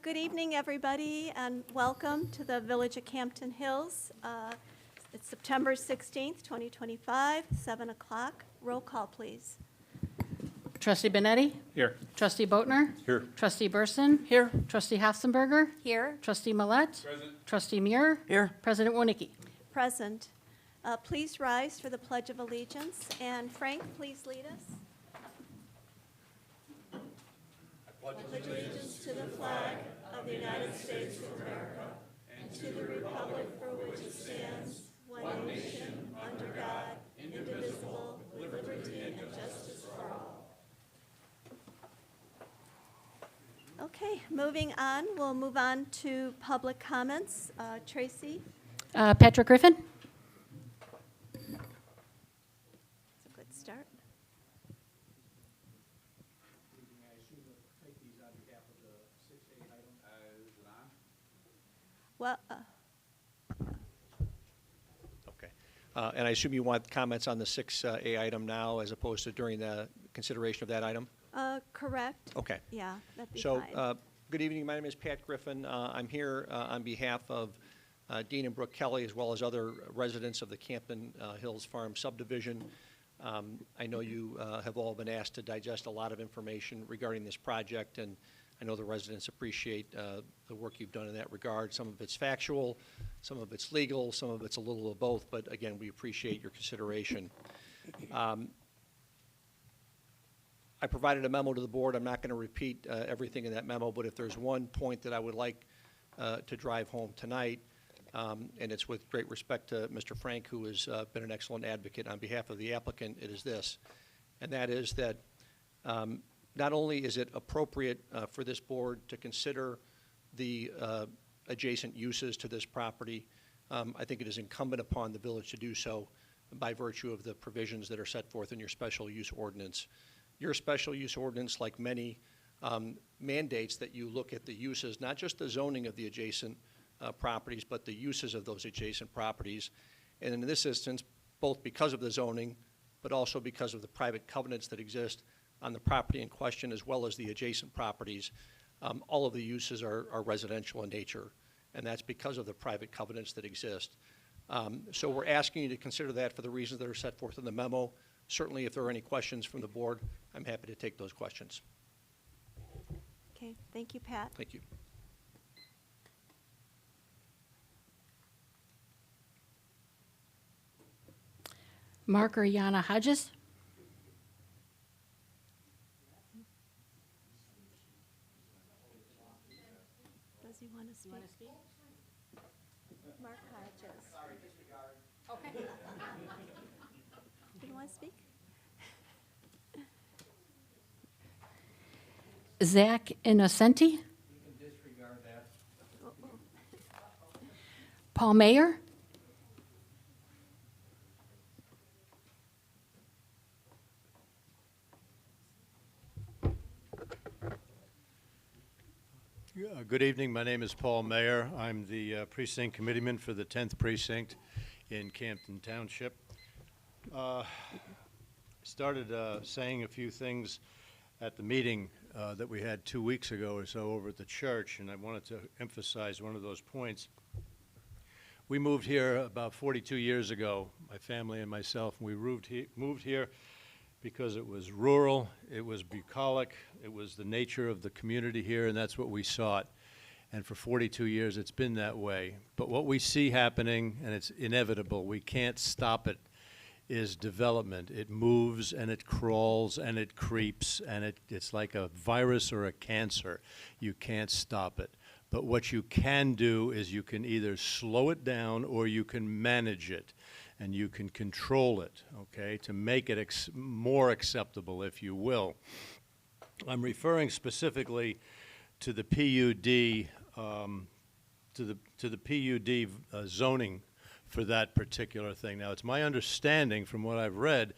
Good evening, everybody, and welcome to the Village of Campton Hills. It's September 16th, 2025, 7 o'clock. Roll call, please. Trustee Benetti? Here. Trustee Boatner? Here. Trustee Burson? Here. Trustee Hafsenberger? Here. Trustee Millette? Present. Trustee Muir? Here. President Winicky? Present. Please rise for the Pledge of Allegiance. And Frank, please lead us. I pledge allegiance to the flag of the United States of America and to the republic for which it stands, one nation, under God, indivisible, with liberty and justice for all. Okay, moving on. We'll move on to public comments. Tracy? Patrick Griffin? That's a good start. Well, Okay. And I assume you want comments on the 6A item now as opposed to during the consideration of that item? correct. Okay. Yeah, that'd be So, fine. good evening. My name is Pat Griffin. I'm here on behalf of Dean and Brooke Kelly, as well as other residents of the Campton Hills Farm subdivision. I know you have all been asked to digest a lot of information regarding this project, and I know the residents appreciate the work you've done in that regard. Some of it's factual, some of it's legal, some of it's a little of both, but again, we appreciate your consideration. I provided a memo to the board. I'm not going to repeat everything in that memo, but if there's one point that I would like to drive home tonight, and it's with great respect to Mr. Frank, who has been an excellent advocate on behalf of the applicant, it is this, and that is that not only is it appropriate for this board to consider the adjacent uses to this property, I think it is incumbent upon the village to do so by virtue of the provisions that are set forth in your special use ordinance. Your special use ordinance, like many, mandates that you look at the uses, not just the zoning of the adjacent properties, but the uses of those adjacent properties. And in this instance, both because of the zoning, but also because of the private covenants that exist on the property in question, as well as the adjacent properties, all of the uses are residential in nature, and that's because of the private covenants that exist. So we're asking you to consider that for the reasons that are set forth in the memo. Certainly, if there are any questions from the board, I'm happy to take those questions. Okay, thank you, Pat. Thank you. Mark or Yana Hodges? Does he want to speak? Mark Hodges. Sorry, disregard. Okay. Do you want to speak? Zach Innocenti? You can disregard that. Paul Mayer? Good evening. My name is Paul Mayer. I'm the precinct committeeman for the 10th precinct in Campton Township. Started saying a few things at the meeting that we had 2 weeks ago or so over at the church, and I wanted to emphasize one of those points. We moved here about 42 years ago, my family and myself, and we moved here because it was rural, it was bucolic, it was the nature of the community here, and that's what we sought. And for 42 years, it's been that way. But what we see happening, and it's inevitable, we can't stop it, is development. It moves, and it crawls, and it creeps, and it's like a virus or a cancer. You can't stop it. But what you can do is you can either slow it down or you can manage it. And you can control it, okay, to make it more acceptable, if you will. I'm referring specifically to the PUD, to the PUD zoning for that particular thing. Now, it's my understanding from what I've read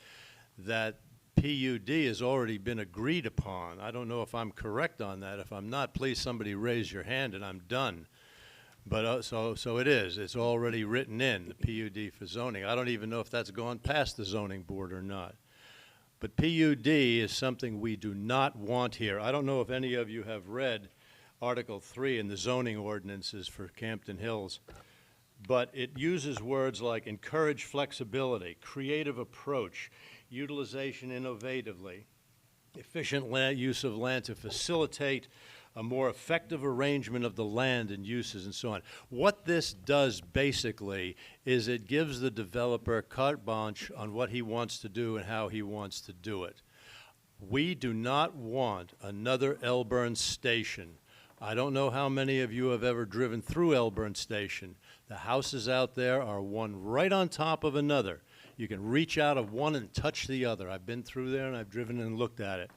that PUD has already been agreed upon. I don't know if I'm correct on that. If I'm not, please somebody raise your hand and I'm done. But so it is. It's already written in, the PUD for zoning. I don't even know if that's gone past the zoning board or not. But PUD is something we do not want here. I don't know if any of you have read Article 3 in the zoning ordinances for Campton Hills. But it uses words like encourage flexibility, creative approach, utilization innovatively, efficient use of land to facilitate a more effective arrangement of the land and uses and so on. What this does basically is it gives the developer carte blanche on what he wants to do and how he wants to do it. We do not want another Elburn Station. I don't know how many of you have ever driven through Elburn Station. The houses out there are one right on top of another. You can reach out of one and touch the other. I've been through there and I've driven and looked at it.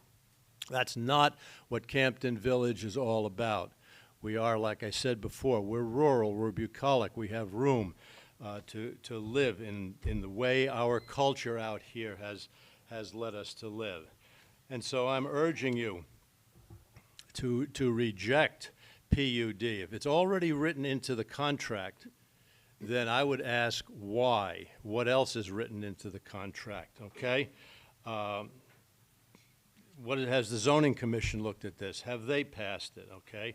That's not what Campton Village is all about. We are, like I said before, we're rural, we're bucolic, we have room to live in the way our culture out here has led us to live. And so I'm urging you to reject PUD. If it's already written into the contract, then I would ask why. What else is written into the contract, okay? Has the Zoning Commission looked at this? Have they passed it, okay?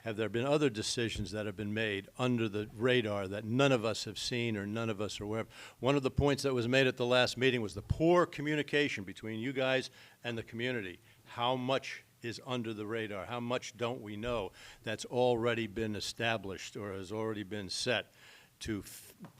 Have there been other decisions that have been made under the radar that none of us have seen or none of us are aware of? One of the points that was made at the last meeting was the poor communication between you guys and the community. How much is under the radar? How much don't we know that's already been established or has already been set to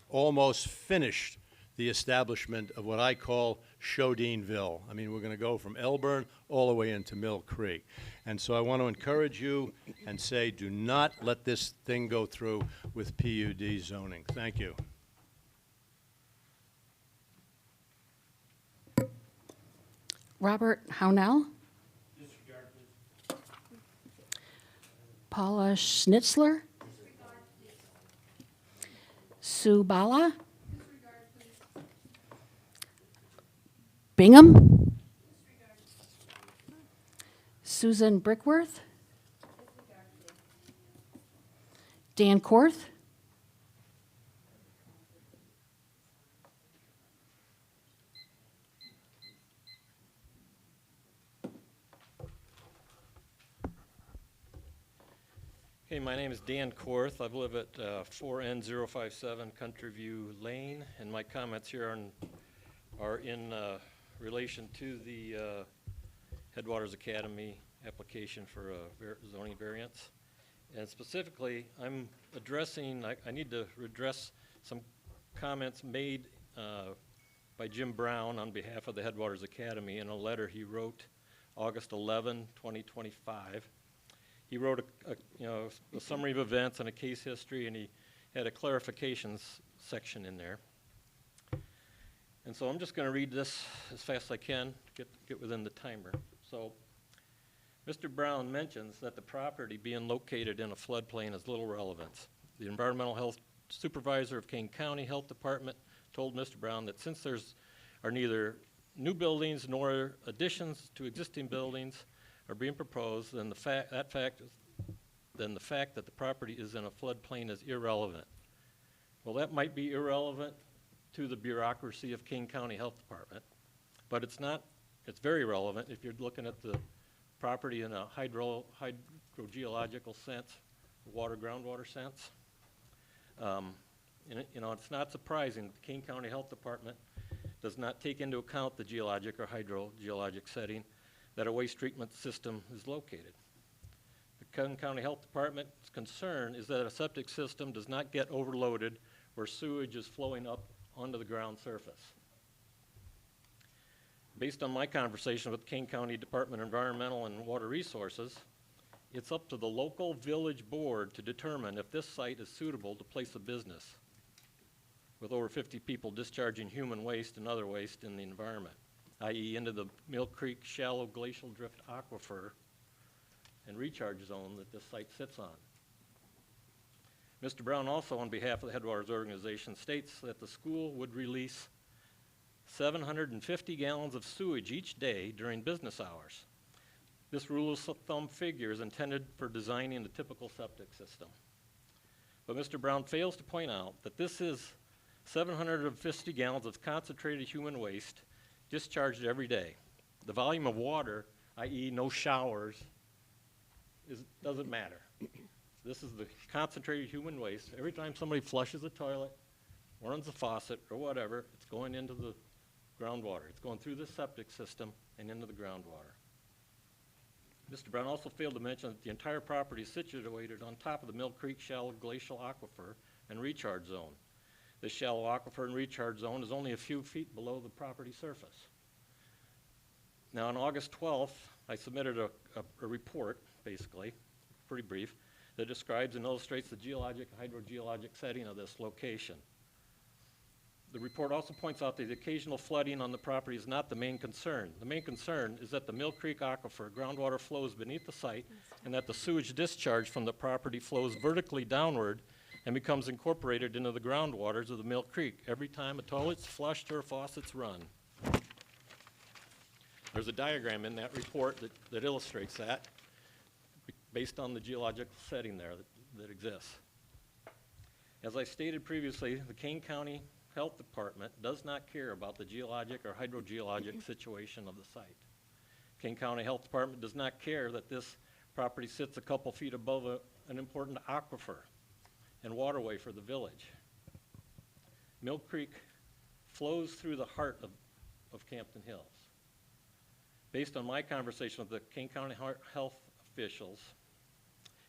almost finish the establishment of what I call Shodinville. I mean, we're going to go from Elburn all the way into Mill Creek. And so I want to encourage you and say, do not let this thing go through with PUD zoning. Thank you. Robert Hownell. Disregard, please. Paula Schnitzler. Sue Bala. Bingham. Susan Brickworth. Dan Korth. Hey, my name is Dan Korth. I live at 4N057 Country View Lane, and my comments here are in relation to the Headwaters Academy application for a zoning variance. And specifically, I'm addressing, I need to address some comments made by Jim Brown on behalf of the Headwaters Academy in a letter he wrote August 11, 2025. He wrote a summary of events and a case history, and he had a clarifications section in there. And so I'm just going to read this as fast as I can, get within the timer. So Mr. Brown mentions that the property being located in a floodplain has little relevance. The environmental health supervisor of Kane County Health Department told Mr. Brown that since there's are neither new buildings nor additions to existing buildings are being proposed, then the fact that the property is in a floodplain is irrelevant. Well, that might be irrelevant to the bureaucracy of King County Health Department, but it's not. It's very relevant if you're looking at the property in a hydrogeological sense, groundwater sense. It's not surprising that the King County Health Department does not take into account the geologic or hydrogeologic setting that a waste treatment system is located. The King County Health Department's concern is that a septic system does not get overloaded where sewage is flowing up onto the ground surface. Based on my conversation with King County Department of Environmental and Water Resources, it's up to the local village board to determine if this site is suitable to place a business with over 50 people discharging human waste and other waste in the environment, i.e. into the Mill Creek shallow glacial drift aquifer and recharge zone that this site sits on. Mr. Brown also, on behalf of the Headwaters organization, states that the school would release 750 gallons of sewage each day during business hours. This rule of thumb figure is intended for designing the typical septic system. But Mr. Brown fails to point out that this is 750 gallons of concentrated human waste discharged every day. The volume of water, i.e. no showers, doesn't matter. This is the concentrated human waste. Every time somebody flushes a toilet, runs a faucet, or whatever, it's going into the groundwater. It's going through the septic system and into the groundwater. Mr. Brown also failed to mention that the entire property is situated on top of the Mill Creek Shallow Glacial Aquifer and Recharge Zone. This shallow aquifer and recharge zone is only a few feet below the property surface. Now, on August 12th, I submitted a report, basically, pretty brief, that describes and illustrates the geologic and hydrogeologic setting of this location. The report also points out that the occasional flooding on the property is not the main concern. The main concern is that the Mill Creek Aquifer groundwater flows beneath the site and that the sewage discharge from the property flows vertically downward and becomes incorporated into the groundwaters of the Mill Creek every time a toilet's flushed or a faucet's run. There's a diagram in that report that illustrates that based on the geological setting there that exists. As I stated previously, the Kane County Health Department does not care about the geologic or hydrogeologic situation of the site. Kane County Health Department does not care that this property sits a couple feet above an important aquifer and waterway for the village. Mill Creek flows through the heart of Campton Hills. Based on my conversation with the Kane County Health officials,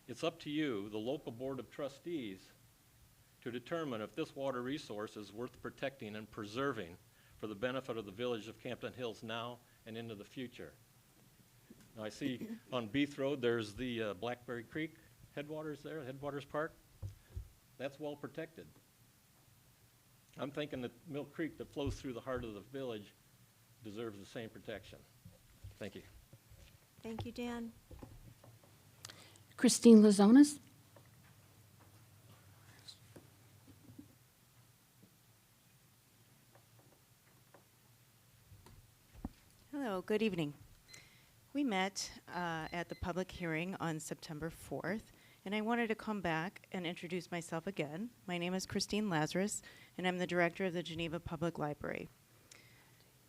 it's up to you, the local board of trustees, to determine if this water resource is worth protecting and preserving for the benefit of the village of Campton Hills now and into the future. Now I see on Beath Road there's the Blackberry Creek headwaters there, Headwaters Park. That's well protected. I'm thinking that Mill Creek that flows through the heart of the village deserves the same protection. Thank you. Thank you, Dan. Christine Lazonis. Hello, good evening. We met at the public hearing on September 4th, and I wanted to come back and introduce myself again. My name is Christine Lazarus, and I'm the director of the Geneva Public Library.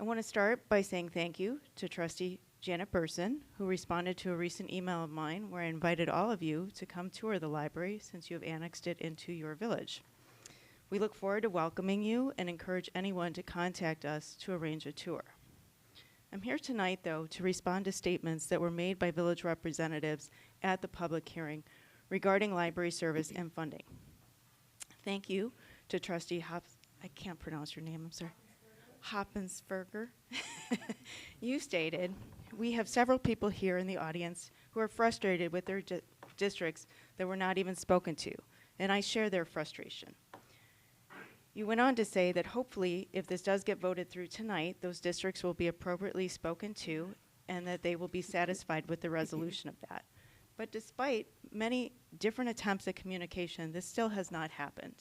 I want to start by saying thank you to Trustee Janet Burson, who responded to a recent email of mine where I invited all of you to come tour the library since you have annexed it into your village. We look forward to welcoming you and encourage anyone to contact us to arrange a tour. I'm here tonight, though, to respond to statements that were made by village representatives at the public hearing regarding library service and funding. Thank you to Trustee I can't pronounce your name, I'm sorry. Hoppensberger. You stated, we have several people here in the audience who are frustrated with their districts that were not even spoken to, and I share their frustration. You went on to say that hopefully, if this does get voted through tonight, those districts will be appropriately spoken to and that they will be satisfied with the resolution of that. But despite many different attempts at communication, this still has not happened.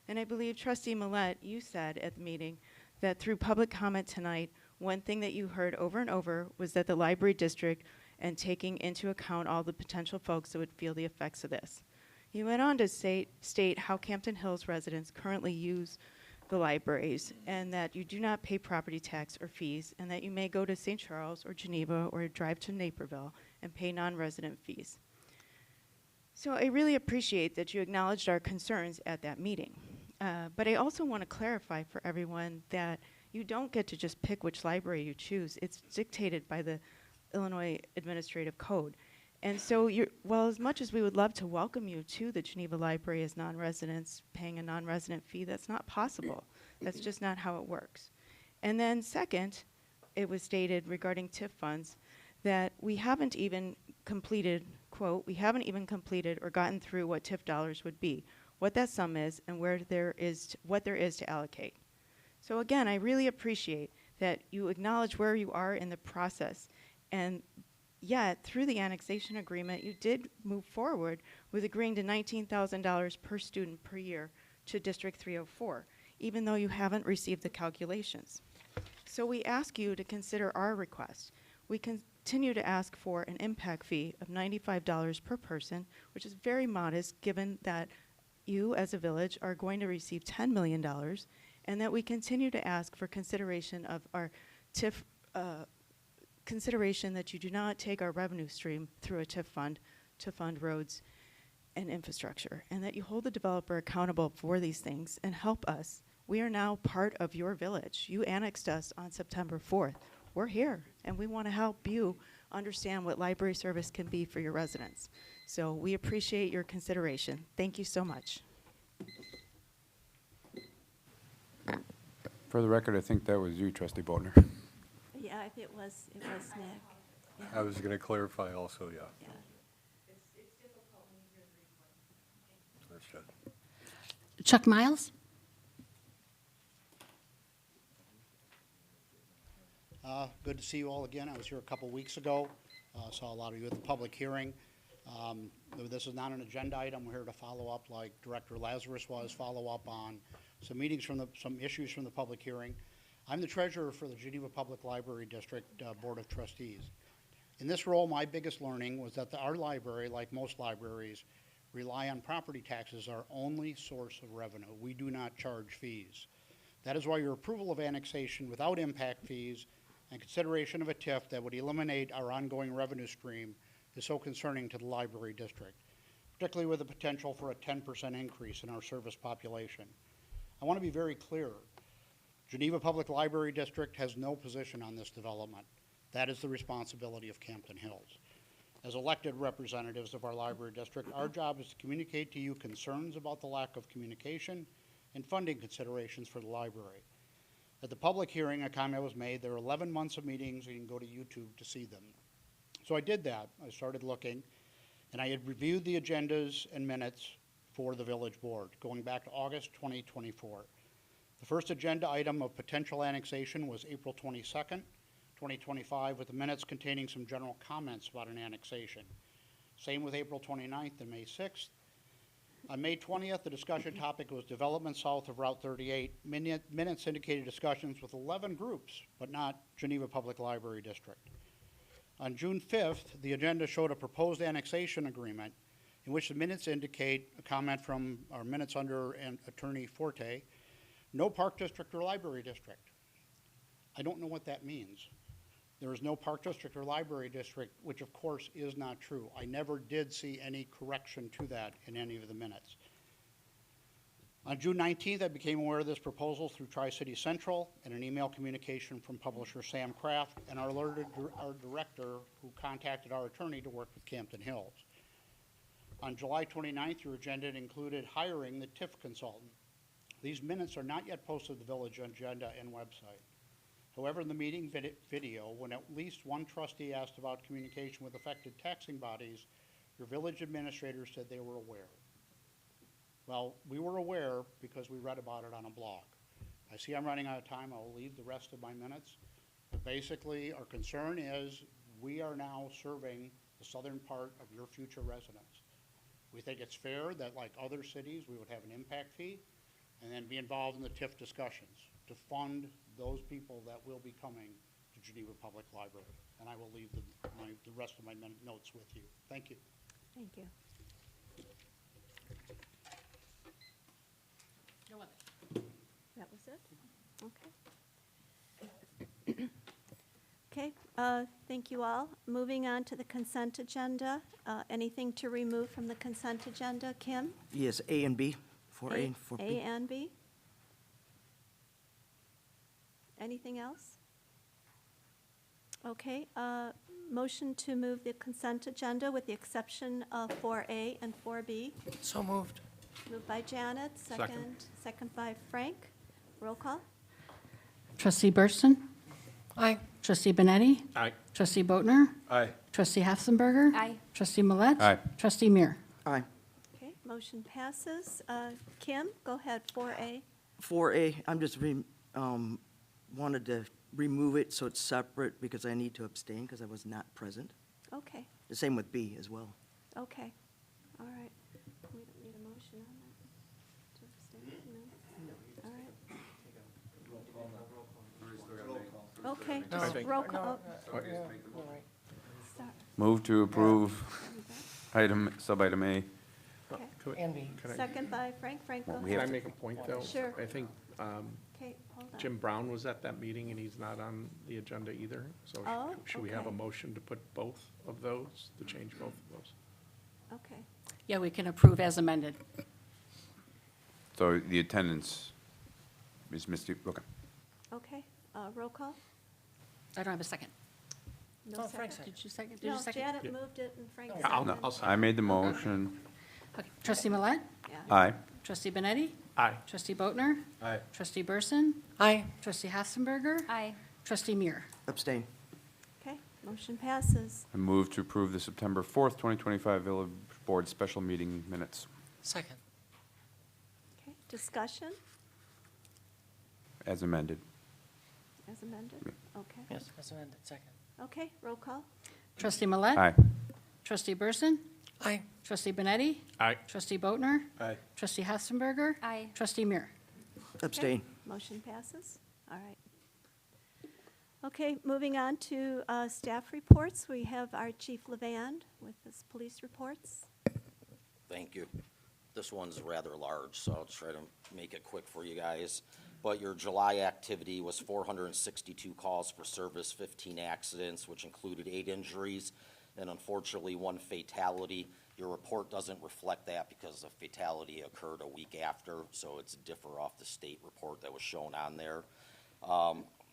And I believe, Trustee Millette, you said at the meeting that through public comment tonight, one thing that you heard over and over was that the library district and taking into account all the potential folks that would feel the effects of this. You went on to state how Campton Hills residents currently use the libraries and that you do not pay property tax or fees and that you may go to St. Charles or Geneva or drive to Naperville and pay non-resident fees. So I really appreciate that you acknowledged our concerns at that meeting. But I also want to clarify for everyone that you don't get to just pick which library you choose. It's dictated by the Illinois Administrative Code. And so, well, as much as we would love to welcome you to the Geneva Library as non-residents paying a non-resident fee, that's not possible. That's just not how it works. And then second, it was stated regarding TIF funds that we haven't even completed, quote, we haven't even completed or gotten through what TIF dollars would be, what that sum is, and what there is to allocate. So again, I really appreciate that you acknowledge where you are in the process, and yet, through the annexation agreement, you did move forward with agreeing to $19,000 per student per year to District 304, even though you haven't received the calculations. So we ask you to consider our request. We continue to ask for an impact fee of $95 per person, which is very modest given that you as a village are going to receive $10 million, and that we continue to ask for consideration of our TIF consideration that you do not take our revenue stream through a TIF fund to fund roads and infrastructure, and that you hold the developer accountable for these things and help us. We are now part of your village. You annexed us on September 4th. We're here, and we want to help you understand what library service can be for your residents. So we appreciate your consideration. Thank you so much. For the record, I think that was you, Trustee Bodnar. Yeah, if it was Nick. Yeah. I was going to clarify also, yeah. Yeah. Understood. Chuck Miles? Good to see you all again. I was here a couple weeks ago. Saw a lot of you at the public hearing. This is not an agenda item. We're here to follow up, like Director Lazarus was, follow up on some meetings some issues from the public hearing. I'm the treasurer for the Geneva Public Library District Board of Trustees. In this role, my biggest learning was that our library, like most libraries, rely on property taxes as our only source of revenue. We do not charge fees. That is why your approval of annexation without impact fees and consideration of a TIF that would eliminate our ongoing revenue stream is so concerning to the library district, particularly with the potential for a 10% increase in our service population. I want to be very clear. Geneva Public Library District has no position on this development. That is the responsibility of Campton Hills. As elected representatives of our library district, our job is to communicate to you concerns about the lack of communication and funding considerations for the library. At the public hearing, a comment was made. There are 11 months of meetings. You can go to YouTube to see them. So I did that. I started looking, and I had reviewed the agendas and minutes for the village board going back to August 2024. The first agenda item of potential annexation was April 22nd, 2025, with the minutes containing some general comments about an annexation. Same with April 29th and May 6th. On May 20th, the discussion topic was development south of Route 38. Minutes indicated discussions with 11 groups, but not Geneva Public Library District. On June 5th, the agenda showed a proposed annexation agreement in which the minutes indicate a comment from our minutes under Attorney Forte, no park district or library district. I don't know what that means. There is no park district or library district, which of course is not true. I never did see any correction to that in any of the minutes. On June 19th, I became aware of this proposal through Tri-City Central and an email communication from publisher Sam Kraft and our director, who contacted our attorney to work with Campton Hills. On July 29th, your agenda included hiring the TIF consultant. These minutes are not yet posted to the village agenda and website. However, in the meeting video, when at least one trustee asked about communication with affected taxing bodies, your village administrator said they were aware. Well, we were aware because we read about it on a blog. I see I'm running out of time. I will leave the rest of my minutes. But basically, our concern is we are now serving the southern part of your future residents. We think it's fair that, like other cities, we would have an impact fee and then be involved in the TIF discussions to fund those people that will be coming to Geneva Public Library. And I will leave the rest of my notes with you. Thank you. Thank you. That was it? Okay. Okay, thank you all. Moving on to the consent agenda. Anything to remove from the consent agenda, Kim? Yes, A and B, 4A and 4B. A and B? Anything else? Okay, motion to move the consent agenda with the exception of 4A and 4B. So moved. Moved by Janet, second by Frank. Roll call? Trustee Burston? Aye. Trustee Benetti? Aye. Trustee Boatner? Aye. Trustee Hafzenberger? Aye. Trustee Millet? Aye. Trustee Meir? Aye. Okay, motion passes. Kim, go ahead, 4A. 4A, I'm just wanted to remove it so it's separate because I need to abstain because I was not present. Okay, The same with B as well. okay, all right. We don't need a motion on that. To abstain? No? All right. Okay, just roll call. Start. Move to approve sub-item A. Okay. Second by Frank. Frank, go Can I ahead. make a point, though? Sure. I think Okay, hold on. Jim Brown was at that meeting, and he's not on the agenda either. So Oh, should we have a okay. motion to put both of those, to change both of those? Okay. Yeah, we can approve as amended. So the attendance is Misty, okay. Okay, roll call? I don't have a second. No second? Did you second? Did No, you second? Janet moved it and Frank Yeah, I'll seconded. second. I made the motion. Okay. Trustee Millet? Yeah. Aye. Trustee Benetti? Aye. Trustee Boatner? Aye. Trustee Burson? Aye. Trustee Hassenberger? Aye. Trustee Muir? Abstain. Okay, motion passes. I move to approve the September 4th, 2025 Village Board Special Meeting Minutes Second. Okay, discussion as amended. as amended? Okay. Yes, as amended, second. Okay, roll call? Trustee Millet? Aye. Trustee Burson? Aye. Trustee Benetti? Aye. Trustee Boatner? Aye. Trustee Hassenberger? Aye. Trustee Muir? Abstain. Motion passes. All right. Okay, moving on to staff reports. We have our Chief Levand with his police reports. Thank you. This one's rather large, so I'll try to make it quick for you guys. But your July activity was 462 calls for service, 15 accidents, which included 8 injuries, and unfortunately 1 fatality. Your report doesn't reflect that because the fatality occurred a week after, so it's differ off the state report that was shown on there.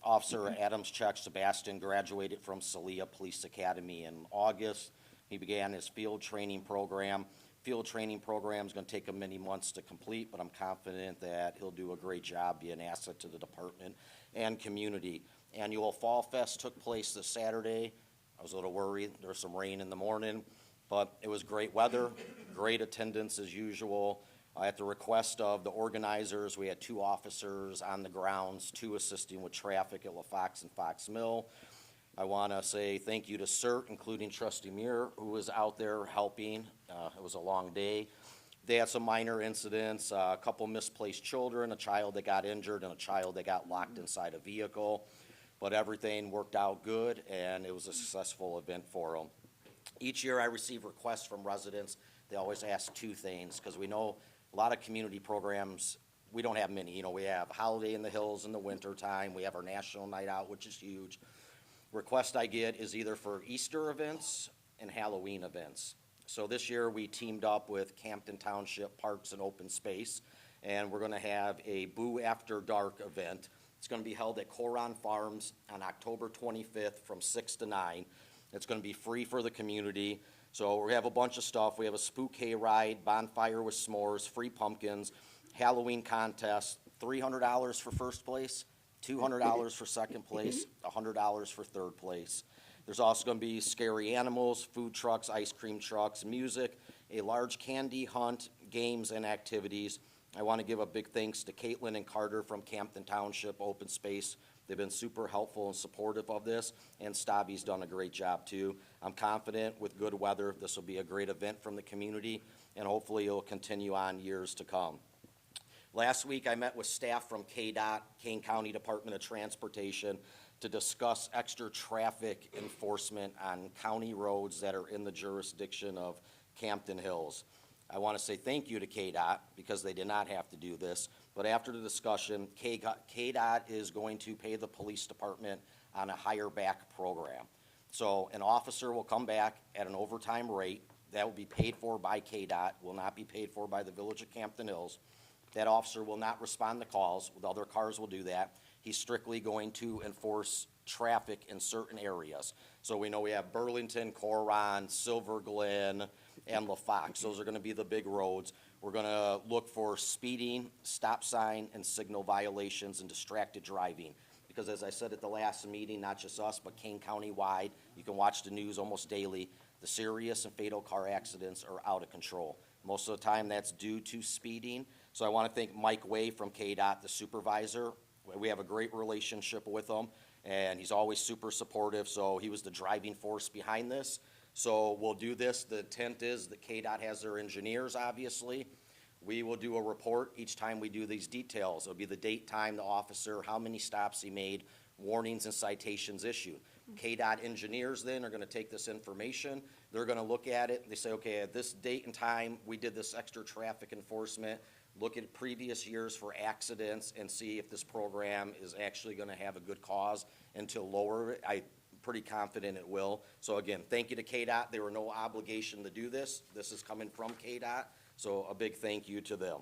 Officer Adams Check Sebastian graduated from Celia Police Academy in August. He began his field training program. Field training program is going to take him many months to complete, but I'm confident that he'll do a great job, be an asset to the department and community. Annual Fall Fest took place this Saturday. I was a little worried. There was some rain in the morning, but it was great weather, great attendance as usual. At the request of the organizers, we had 2 officers on the grounds, 2 assisting with traffic at LaFox and Fox Mill. I want to say thank you to Sept, including Trustee Muir, who was out there helping. It was a long day. They had some minor incidents, a couple misplaced children, a child that got injured, and a child that got locked inside a vehicle. But everything worked out good, and it was a successful event for them. Each year I receive requests from residents. They always ask 2 things, because we know a lot of community programs, we don't have many. You know, we have Holiday in the Hills in the winter time. We have our National Night Out, which is huge. Request I get is either for Easter events and Halloween events. So this year we teamed up with Campton Township Parks and Open Space, and we're going to have a Boo After Dark event. It's going to be held at Coron Farms on October 25th from 6 to 9. It's going to be free for the community. So we have a bunch of stuff. We have a spook hay ride, bonfire with s'mores, free pumpkins, Halloween contest, $300 for first place, $200 for second place, $100 for third place. There's also going to be scary animals, food trucks, ice cream trucks, music, a large candy hunt, games, and activities. I want to give a big thanks to Caitlin and Carter from Campton Township Open Space. They've been super helpful and supportive of this, and Stabby's done a great job too. I'm confident with good weather, this will be a great event from the community, and hopefully it'll continue on years to come. Last week, I met with staff from KDOT, Kane County Department of Transportation, to discuss extra traffic enforcement on county roads that are in the jurisdiction of Campton Hills. I want to say thank you to KDOT because they did not have to do this, but after the discussion, KDOT is going to pay the police department on a higher back program. So an officer will come back at an overtime rate that will be paid for by KDOT, will not be paid for by the Village of Campton Hills. That officer will not respond to calls. The other cars will do that. He's strictly going to enforce traffic in certain areas. So we know we have Burlington, Coron, Silver Glen, and LaFox. Those are going to be the big roads. We're going to look for speeding, stop sign, and signal violations and distracted driving. Because as I said at the last meeting, not just us, but Kane County-wide, you can watch the news almost daily, the serious and fatal car accidents are out of control. Most of the time that's due to speeding. So I want to thank Mike Way from KDOT, the supervisor. We have a great relationship with him, and he's always super supportive, so he was the driving force behind this. So we'll do this. The intent is that KDOT has their engineers, obviously. We will do a report each time we do these details. It'll be the date, time, the officer, how many stops he made, warnings and citations issued. KDOT engineers then are going to take this information. They're going to look at it. They say, okay, at this date and time, we did this extra traffic enforcement. Look at previous years for accidents and see if this program is actually going to have a good cause and to lower it. I pretty confident it will. So again, thank you to KDOT. There were no obligation to do this. This is coming from KDOT, so a big thank you to them.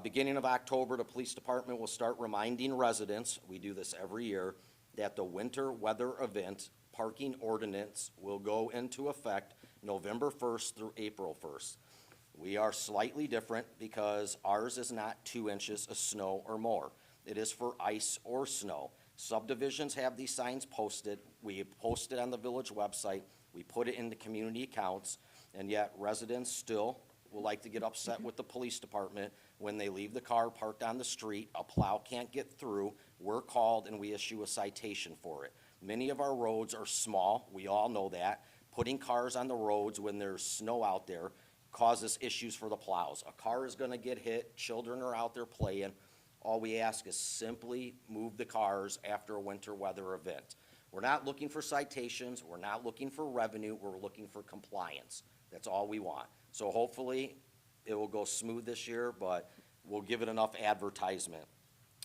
Beginning of October, the police department will start reminding residents, we do this every year, that the winter weather event parking ordinance will go into effect November 1st through April 1st. We are slightly different because ours is not 2 inches of snow or more. It is for ice or snow. Subdivisions have these signs posted. We post it on the village website. We put it into community accounts, and yet residents still will like to get upset with the police department when they leave the car parked on the street, a plow can't get through, we're called and we issue a citation for it. Many of our roads are small, we all know that. Putting cars on the roads when there's snow out there causes issues for the plows. A car is gonna get hit, children are out there playing. All we ask is simply move the cars after a winter weather event. We're not looking for citations, we're not looking for revenue, we're looking for compliance. That's all we want. So hopefully it will go smooth this year, but we'll give it enough advertisement.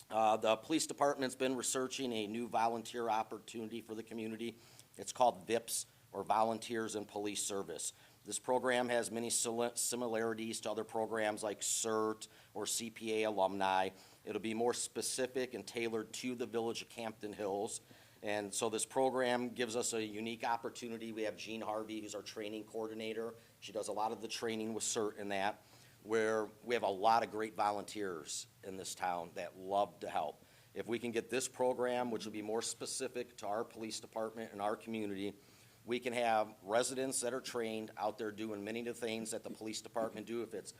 The police department's been researching a new volunteer opportunity for the community. It's called VIPS, or Volunteers in Police Service. This program has many similarities to other programs like CERT or CPA alumni. It'll be more specific and tailored to the village of Campton Hills. And so this program gives us a unique opportunity. We have Jean Harvey, who's our training coordinator. She does a lot of the training with CERT in that, where we have a lot of great volunteers in this town that love to help. If we can get this program, which will be more specific to our police department and our community, we can have residents that are trained out there doing many of the things that the police department do. If it's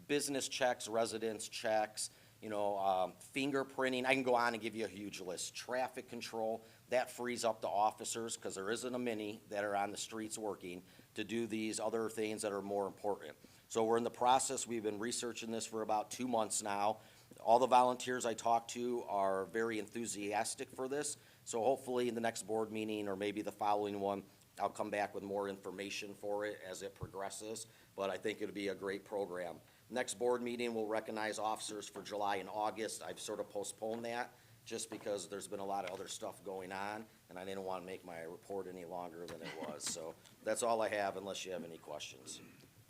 business checks, residence checks, fingerprinting, I can go on and give you a huge list. Traffic control, that frees up the officers, because there isn't a many that are on the streets working, to do these other things that are more important. So we're in the process, we've been researching this for about 2 months now. All the volunteers I talked to are very enthusiastic for this. So hopefully in the next board meeting, or maybe the following one, I'll come back with more information for it as it progresses. But I think it'll be a great program. Next board meeting, we'll recognize officers for July and August. I've sort of postponed that just because there's been a lot of other stuff going on, and I didn't want to make my report any longer than it was. So that's all I have, unless you have any questions.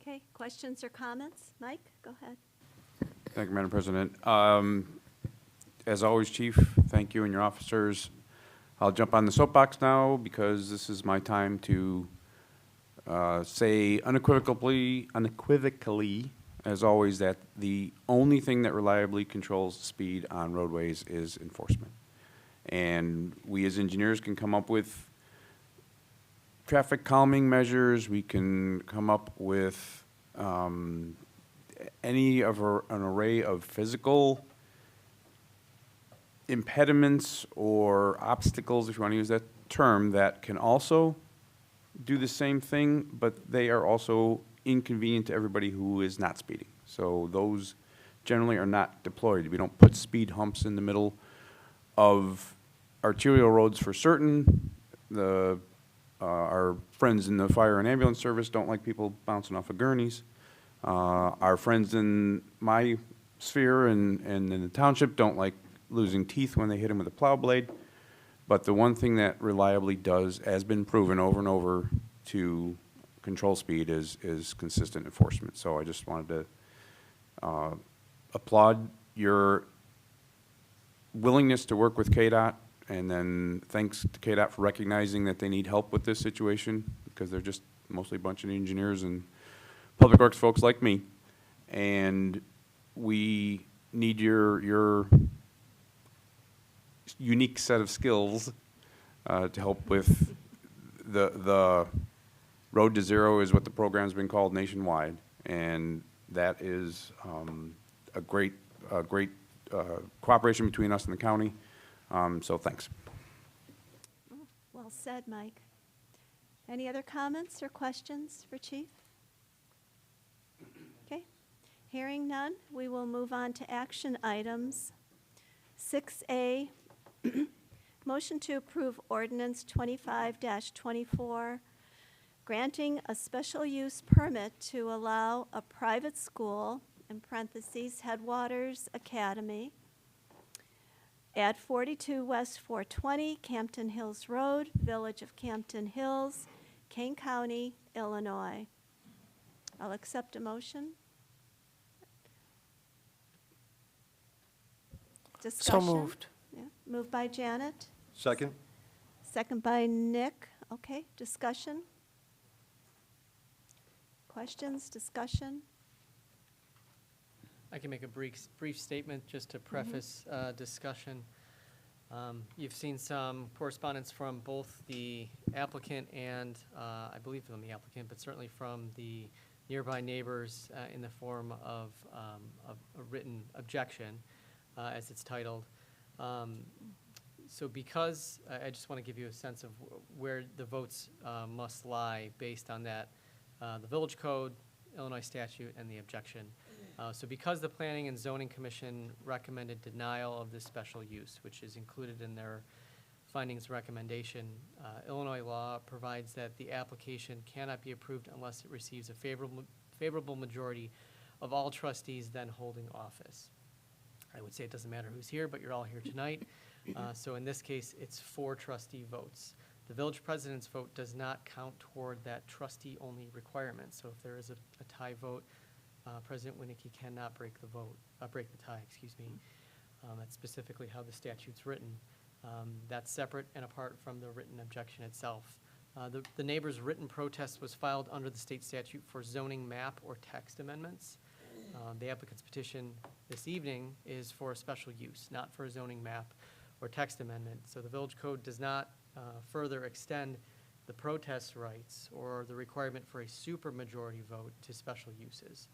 Okay, questions or comments? Mike, go ahead. Thank you, Madam President. As always, Chief, thank you and your officers. I'll jump on the soapbox now because this is my time to say unequivocally, as always, that the only thing that reliably controls speed on roadways is enforcement. And we as engineers can come up with traffic calming measures, we can come up with any of an array of physical impediments or obstacles, if you want to use that term, that can also do the same thing, but they are also inconvenient to everybody who is not speeding. So those generally are not deployed. We don't put speed humps in the middle of arterial roads for certain. Our friends in the fire and ambulance service don't like people bouncing off of gurneys. Our friends in my sphere and in the township don't like losing teeth when they hit them with a plow blade. But the one thing that reliably does, has been proven over and over to control speed, is consistent enforcement. So I just wanted to applaud your willingness to work with KDOT, and then thanks to KDOT for recognizing that they need help with this situation, because they're just mostly a bunch of engineers and public works folks like me. And we need your unique set of skills to help with the Road to Zero is what the program's been called nationwide, and that is a great cooperation between us and the county. So thanks. Well said, Mike. Any other comments or questions for Chief? Okay. Hearing none, we will move on to action items. 6A, motion to approve ordinance 25-24, granting a special use permit to allow a private school, in parentheses, Headwaters Academy, at 42 West 420 Campton Hills Road, Village of Campton Hills, Kane County, Illinois. I'll accept a motion. Discussion? So moved. Yeah. Moved by Janet, Second? second by Nick. Okay, discussion? Questions, discussion? I can make a brief statement just to preface discussion. You've seen some correspondence from both the applicant and, I believe from the applicant, but certainly from the nearby neighbors in the form of a written objection, as it's titled. So because, I just want to give you a sense of where the votes must lie based on that, the Village Code, Illinois statute, and the objection. So because the Planning and Zoning Commission recommended denial of this special use, which is included in their findings recommendation, Illinois law provides that the application cannot be approved unless it receives a favorable majority of all trustees then holding office. I would say it doesn't matter who's here, but you're all here tonight. So in this case, it's 4 trustee votes. The village president's vote does not count toward that trustee-only requirement. So if there is a tie vote, President Winnicke cannot break the tie, excuse me. That's specifically how the statute's written. That's separate and apart from the written objection itself. The neighbor's written protest was filed under the state statute for zoning map or text amendments. The applicant's petition this evening is for a special use, not for a zoning map or text amendment. So the village code does not further extend the protest rights or the requirement for a supermajority vote to special uses.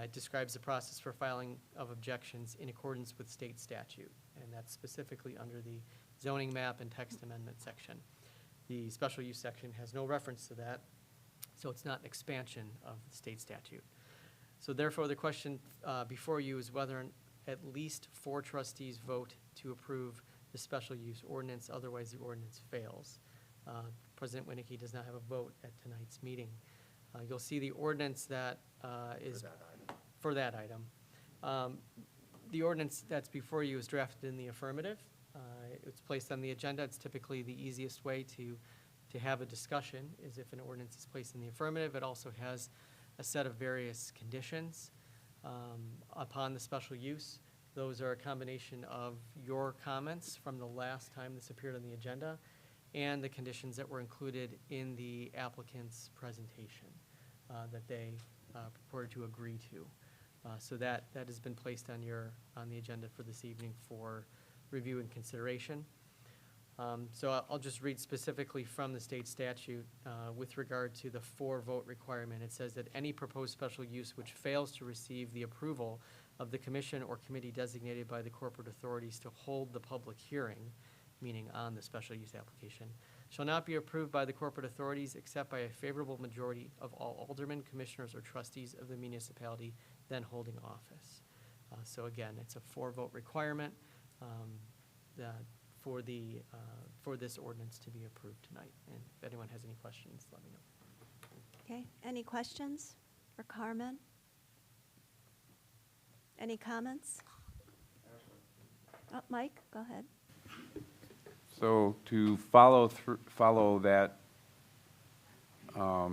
It describes the process for filing of objections in accordance with state statute, and that's specifically under the zoning map and text amendment section. The special use section has no reference to that, so it's not an expansion of the state statute. So therefore, the question before you is whether at least 4 trustees vote to approve the special use ordinance, otherwise the ordinance fails. President Winnicke does not have a vote at tonight's meeting. You'll see the ordinance that is for that item. The ordinance that's before you is drafted in the affirmative. It's placed on the agenda. It's typically the easiest way to have a discussion is if an ordinance is placed in the affirmative. It also has a set of various conditions upon the special use. Those are a combination of your comments from the last time this appeared on the agenda and the conditions that were included in the applicant's presentation that they purported to agree to. So that has been placed on the agenda for this evening for review and consideration. So I'll just read specifically from the state statute with regard to the 4-vote requirement. It says that any proposed special use which fails to receive the approval of the commission or committee designated by the corporate authorities to hold the public hearing, meaning on the special use application, shall not be approved by the corporate authorities except by a favorable majority of all aldermen, commissioners, or trustees of the municipality then holding office. So again, it's a 4-vote requirement for this ordinance to be approved tonight. And if anyone has any questions, let me know. Okay, any questions for Carmen? Any comments? Mike, go ahead. So to follow that, I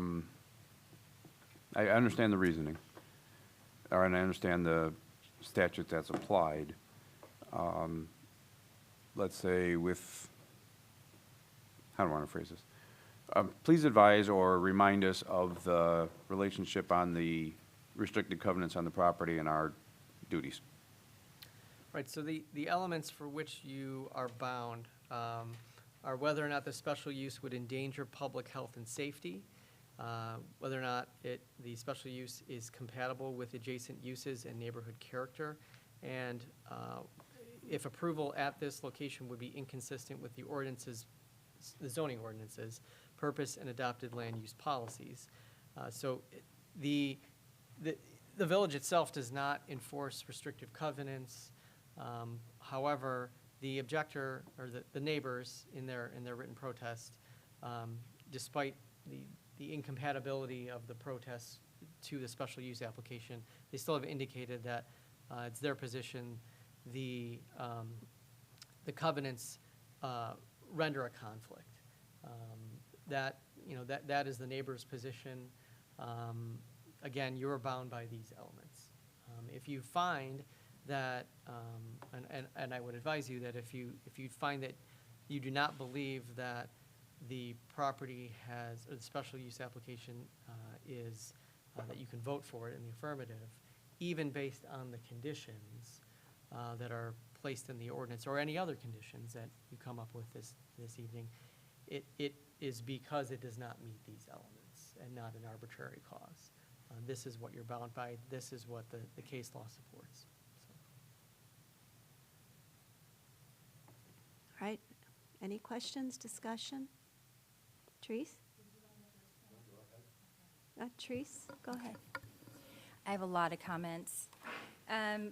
understand the reasoning, and I understand the statute that's applied. Let's say how do I want to phrase this? Please advise or remind us of the relationship on the restricted covenants on the property and our duties. Right, so the elements for which you are bound are whether or not the special use would endanger public health and safety, whether or not the special use is compatible with adjacent uses and neighborhood character, and if approval at this location would be inconsistent with the zoning ordinances, purpose, and adopted land use policies. So the village itself does not enforce restrictive covenants. However, the objector or the neighbors in their written protest, despite the incompatibility of the protest to the special use application, they still have indicated that it's their position the the covenants render a conflict. That, you know, that is the neighbor's position. Again, you're bound by these elements. If you find that, and I would advise you that if you find that you do not believe that the property has, or the special use application is, that you can vote for it in the affirmative, even based on the conditions that are placed in the ordinance, or any other conditions that you come up with this evening, it is because it does not meet these elements and not an arbitrary cause. This is what you're bound by. This is what the case law supports. So. All right. Any questions, discussion? Therese? Therese, go ahead. I have a lot of comments.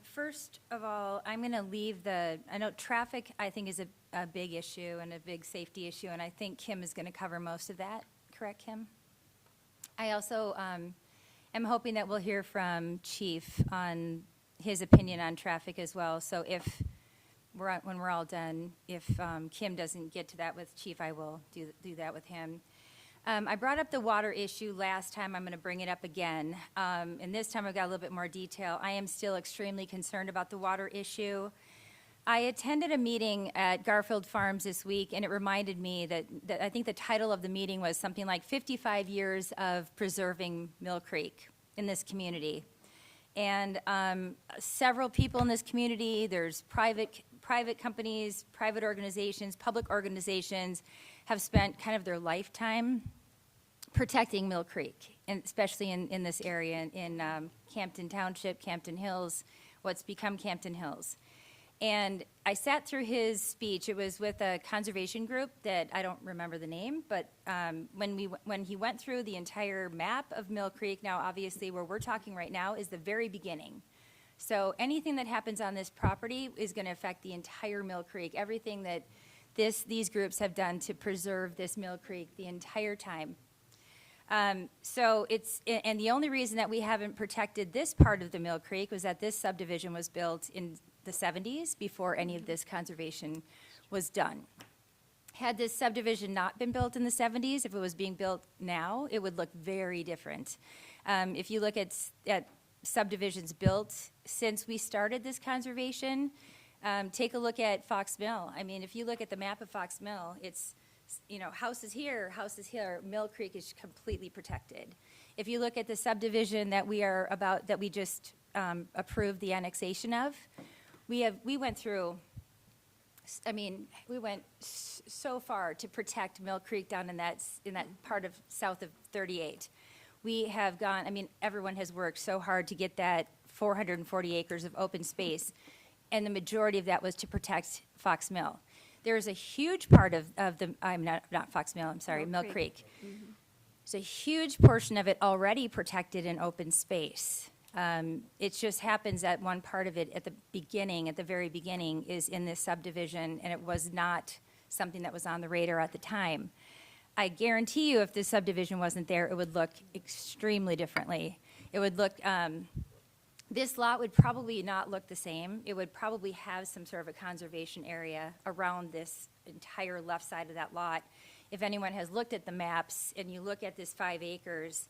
First of all, I'm going to leave I know traffic, I think, is a big issue and a big safety issue, and I think Kim is going to cover most of that. Correct, Kim? I also am hoping that we'll hear from Chief on his opinion on traffic as well. So when we're all done, if Kim doesn't get to that with Chief, I will do that with him. I brought up the water issue last time. I'm going to bring it up again. And this time I've got a little bit more detail. I am still extremely concerned about the water issue. I attended a meeting at Garfield Farms this week, and it reminded me that I think the title of the meeting was something like 55 years of preserving Mill Creek in this community. And several people in this community, there's private companies, private organizations, public organizations, have spent kind of their lifetime protecting Mill Creek, and especially in this area, in Campton Township, Campton Hills, what's become Campton Hills. And I sat through his speech. It was with a conservation group that I don't remember the name, but when he went through the entire map of Mill Creek, now obviously where we're talking right now is the very beginning. So anything that happens on this property is going to affect the entire Mill Creek, everything that these groups have done to preserve this Mill Creek the entire time. And the only reason that we haven't protected this part of the Mill Creek was that this subdivision was built in the 70s before any of this conservation was done. Had this subdivision not been built in the 70s, if it was being built now, it would look very different. If you look at subdivisions built since we started this conservation, take a look at Fox Mill. I mean, if you look at the map of Fox Mill, it's, you know, houses here, Mill Creek is completely protected. If you look at the subdivision that we just approved the annexation of, we went so far to protect Mill Creek down in that part of south of 38. We have gone, everyone has worked so hard to get that 440 acres of open space, and the majority of that was to protect Fox Mill. There's a huge part of not Fox Mill, I'm sorry, Mill Creek. Mm-hmm. There's a huge portion of it already protected in open space. It just happens that one part of it at the very beginning, is in this subdivision, and it was not something that was on the radar at the time. I guarantee you if this subdivision wasn't there, it would look extremely differently. It would look, this lot would probably not look the same. It would probably have some sort of a conservation area around this entire left side of that lot. If anyone has looked at the maps and you look at this 5 acres,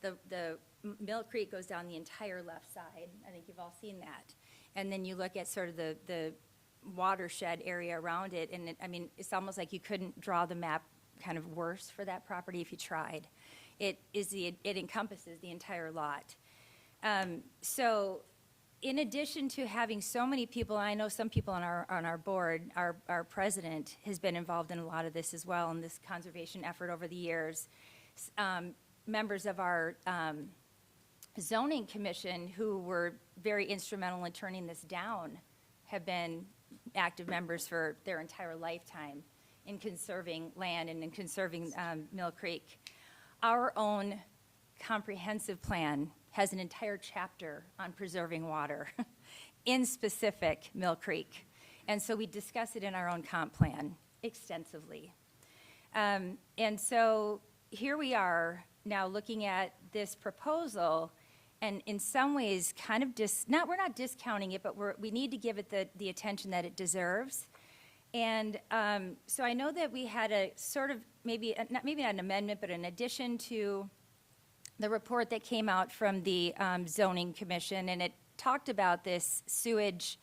the Mill Creek goes down the entire left side. I think you've all seen that. And then you look at sort of the watershed area around it, and it's almost like you couldn't draw the map kind of worse for that property if you tried. It encompasses the entire lot. So in addition to having so many people, I know some people on our board, our president has been involved in a lot of this as well, in this conservation effort over the years. Members of our zoning commission who were very instrumental in turning this down have been active members for their entire lifetime in conserving land and in conserving Mill Creek. Our own comprehensive plan has an entire chapter on preserving water in specific Mill Creek. And so we discuss it in our own comp plan extensively. And so here we are now looking at this proposal, and in some ways kind of we're not discounting it, but we need to give it the attention that it deserves. And so I know that we had a sort of, maybe not an amendment, but an addition to the report that came out from the zoning commission, and it talked about this sewage,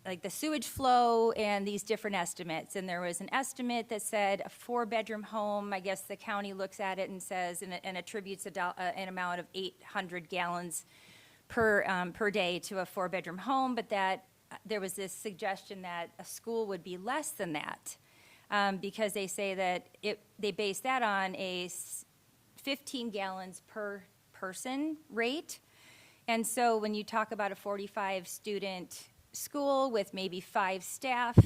like the sewage flow and these different estimates. And there was an estimate that said a 4-bedroom home, I guess the county looks at it and says, and attributes an amount of 800 gallons per day to a 4-bedroom home, but that there was this suggestion that a school would be less than that, because they say that they base that on a 15 gallons per person rate. And so when you talk about a 45-student school with maybe 5 staff,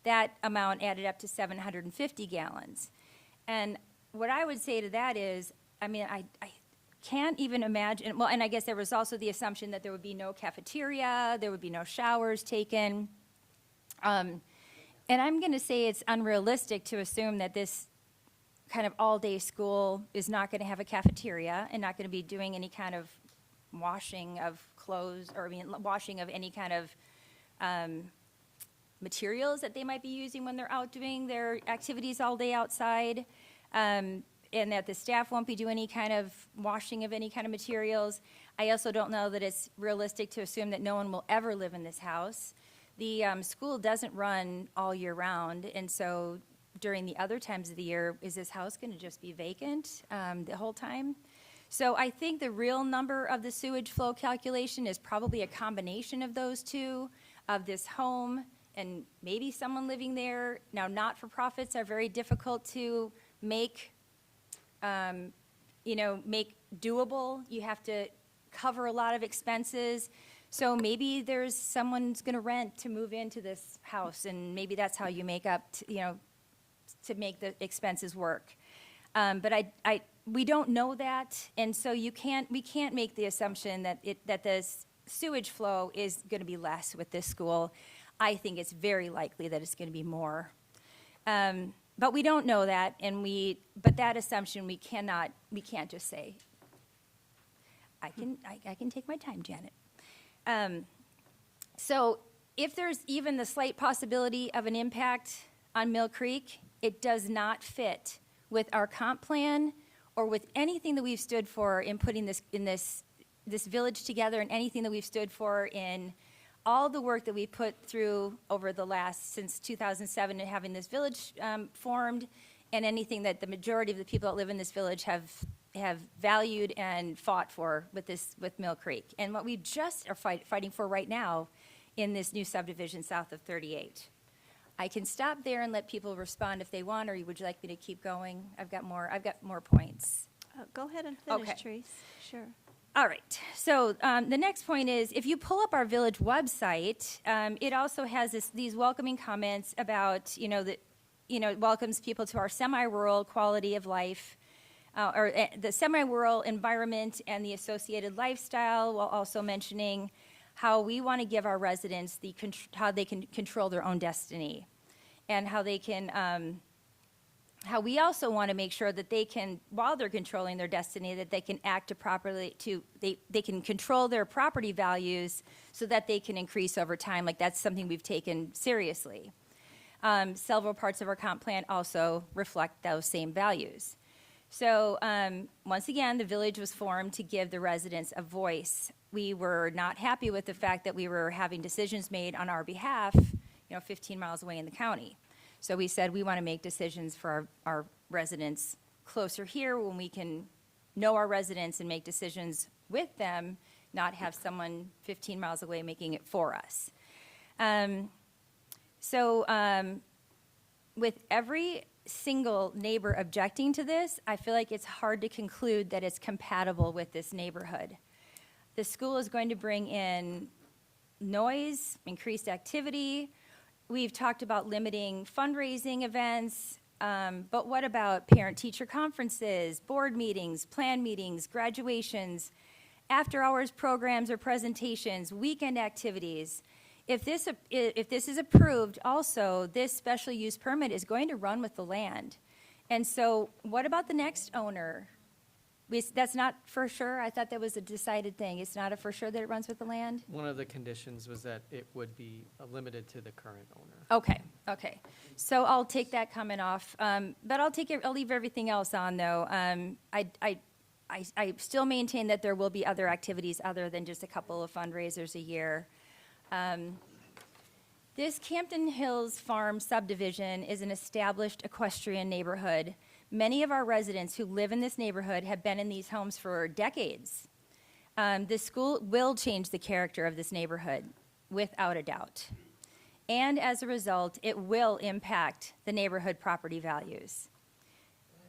that amount added up to 750 gallons. And what I would say to that is, I mean, I can't even imagine, well, and I guess there was also the assumption that there would be no cafeteria, there would be no showers taken. And I'm going to say it's unrealistic to assume that this kind of all-day school is not going to have a cafeteria and not going to be doing any kind of washing of clothes, or I mean, washing of any kind of materials that they might be using when they're out doing their activities all day outside. And that the staff won't be doing any kind of washing of any kind of materials. I also don't know that it's realistic to assume that no one will ever live in this house. The school doesn't run all year round, and so during the other times of the year, is this house going to just be vacant the whole time? So I think the real number of the sewage flow calculation is probably a combination of those two, of this home and maybe someone living there. Now, not-for-profits are very difficult to make make doable. You have to cover a lot of expenses. So maybe there's someone's going to rent to move into this house, and maybe that's how you make up, to make the expenses work. But we don't know that, and so we can't make the assumption that this sewage flow is going to be less with this school. I think it's very likely that it's going to be more. But we don't know that, but that assumption we can't just say. I can take my time, Janet. So if there's even the slight possibility of an impact on Mill Creek, it does not fit with our comp plan or with anything that we've stood for in putting this village together, and anything that we've stood for in all the work that we put through over the since 2007 and having this village formed, and anything that the majority of the people that live in this village have valued and fought for with Mill Creek. And what we just are fighting for right now in this new subdivision south of 38. I can stop there and let people respond if they want, or would you like me to keep going? I've got more points. Go ahead and finish, Okay. Therese. Sure. All right. So the next point is, if you pull up our village website, it also has these welcoming comments about, it welcomes people to our semi-rural quality of life, or the semi-rural environment and the associated lifestyle, while also mentioning how we want to give our residents how they can control their own destiny, and how they can. How we also want to make sure that they can, while they're controlling their destiny, that they can act they can control their property values so that they can increase over time. Like, that's something we've taken seriously. Several parts of our comp plan also reflect those same values. So once again, the village was formed to give the residents a voice. We were not happy with the fact that we were having decisions made on our behalf, 15 miles away in the county. So we said we want to make decisions for our residents closer here, when we can know our residents and make decisions with them, not have someone 15 miles away making it for us. With every single neighbor objecting to this, I feel like it's hard to conclude that it's compatible with this neighborhood. The school is going to bring in noise, increased activity. We've talked about limiting fundraising events, but what about parent-teacher conferences, board meetings, plan meetings, graduations, after-hours programs or presentations, weekend activities? If this is approved, also, this special use permit is going to run with the land. And so what about the next owner? That's not for sure? I thought that was a decided thing. It's not a for sure that it runs with the land? One of the conditions was that it would be limited to the current owner. Okay, Okay, so I'll take that comment off, but I'll leave everything else on, though. I still maintain that there will be other activities other than just a couple of fundraisers a year. This Campton Hills Farm subdivision is an established equestrian neighborhood. Many of our residents who live in this neighborhood have been in these homes for decades. The school will change the character of this neighborhood, without a doubt. And as a result, it will impact the neighborhood property values.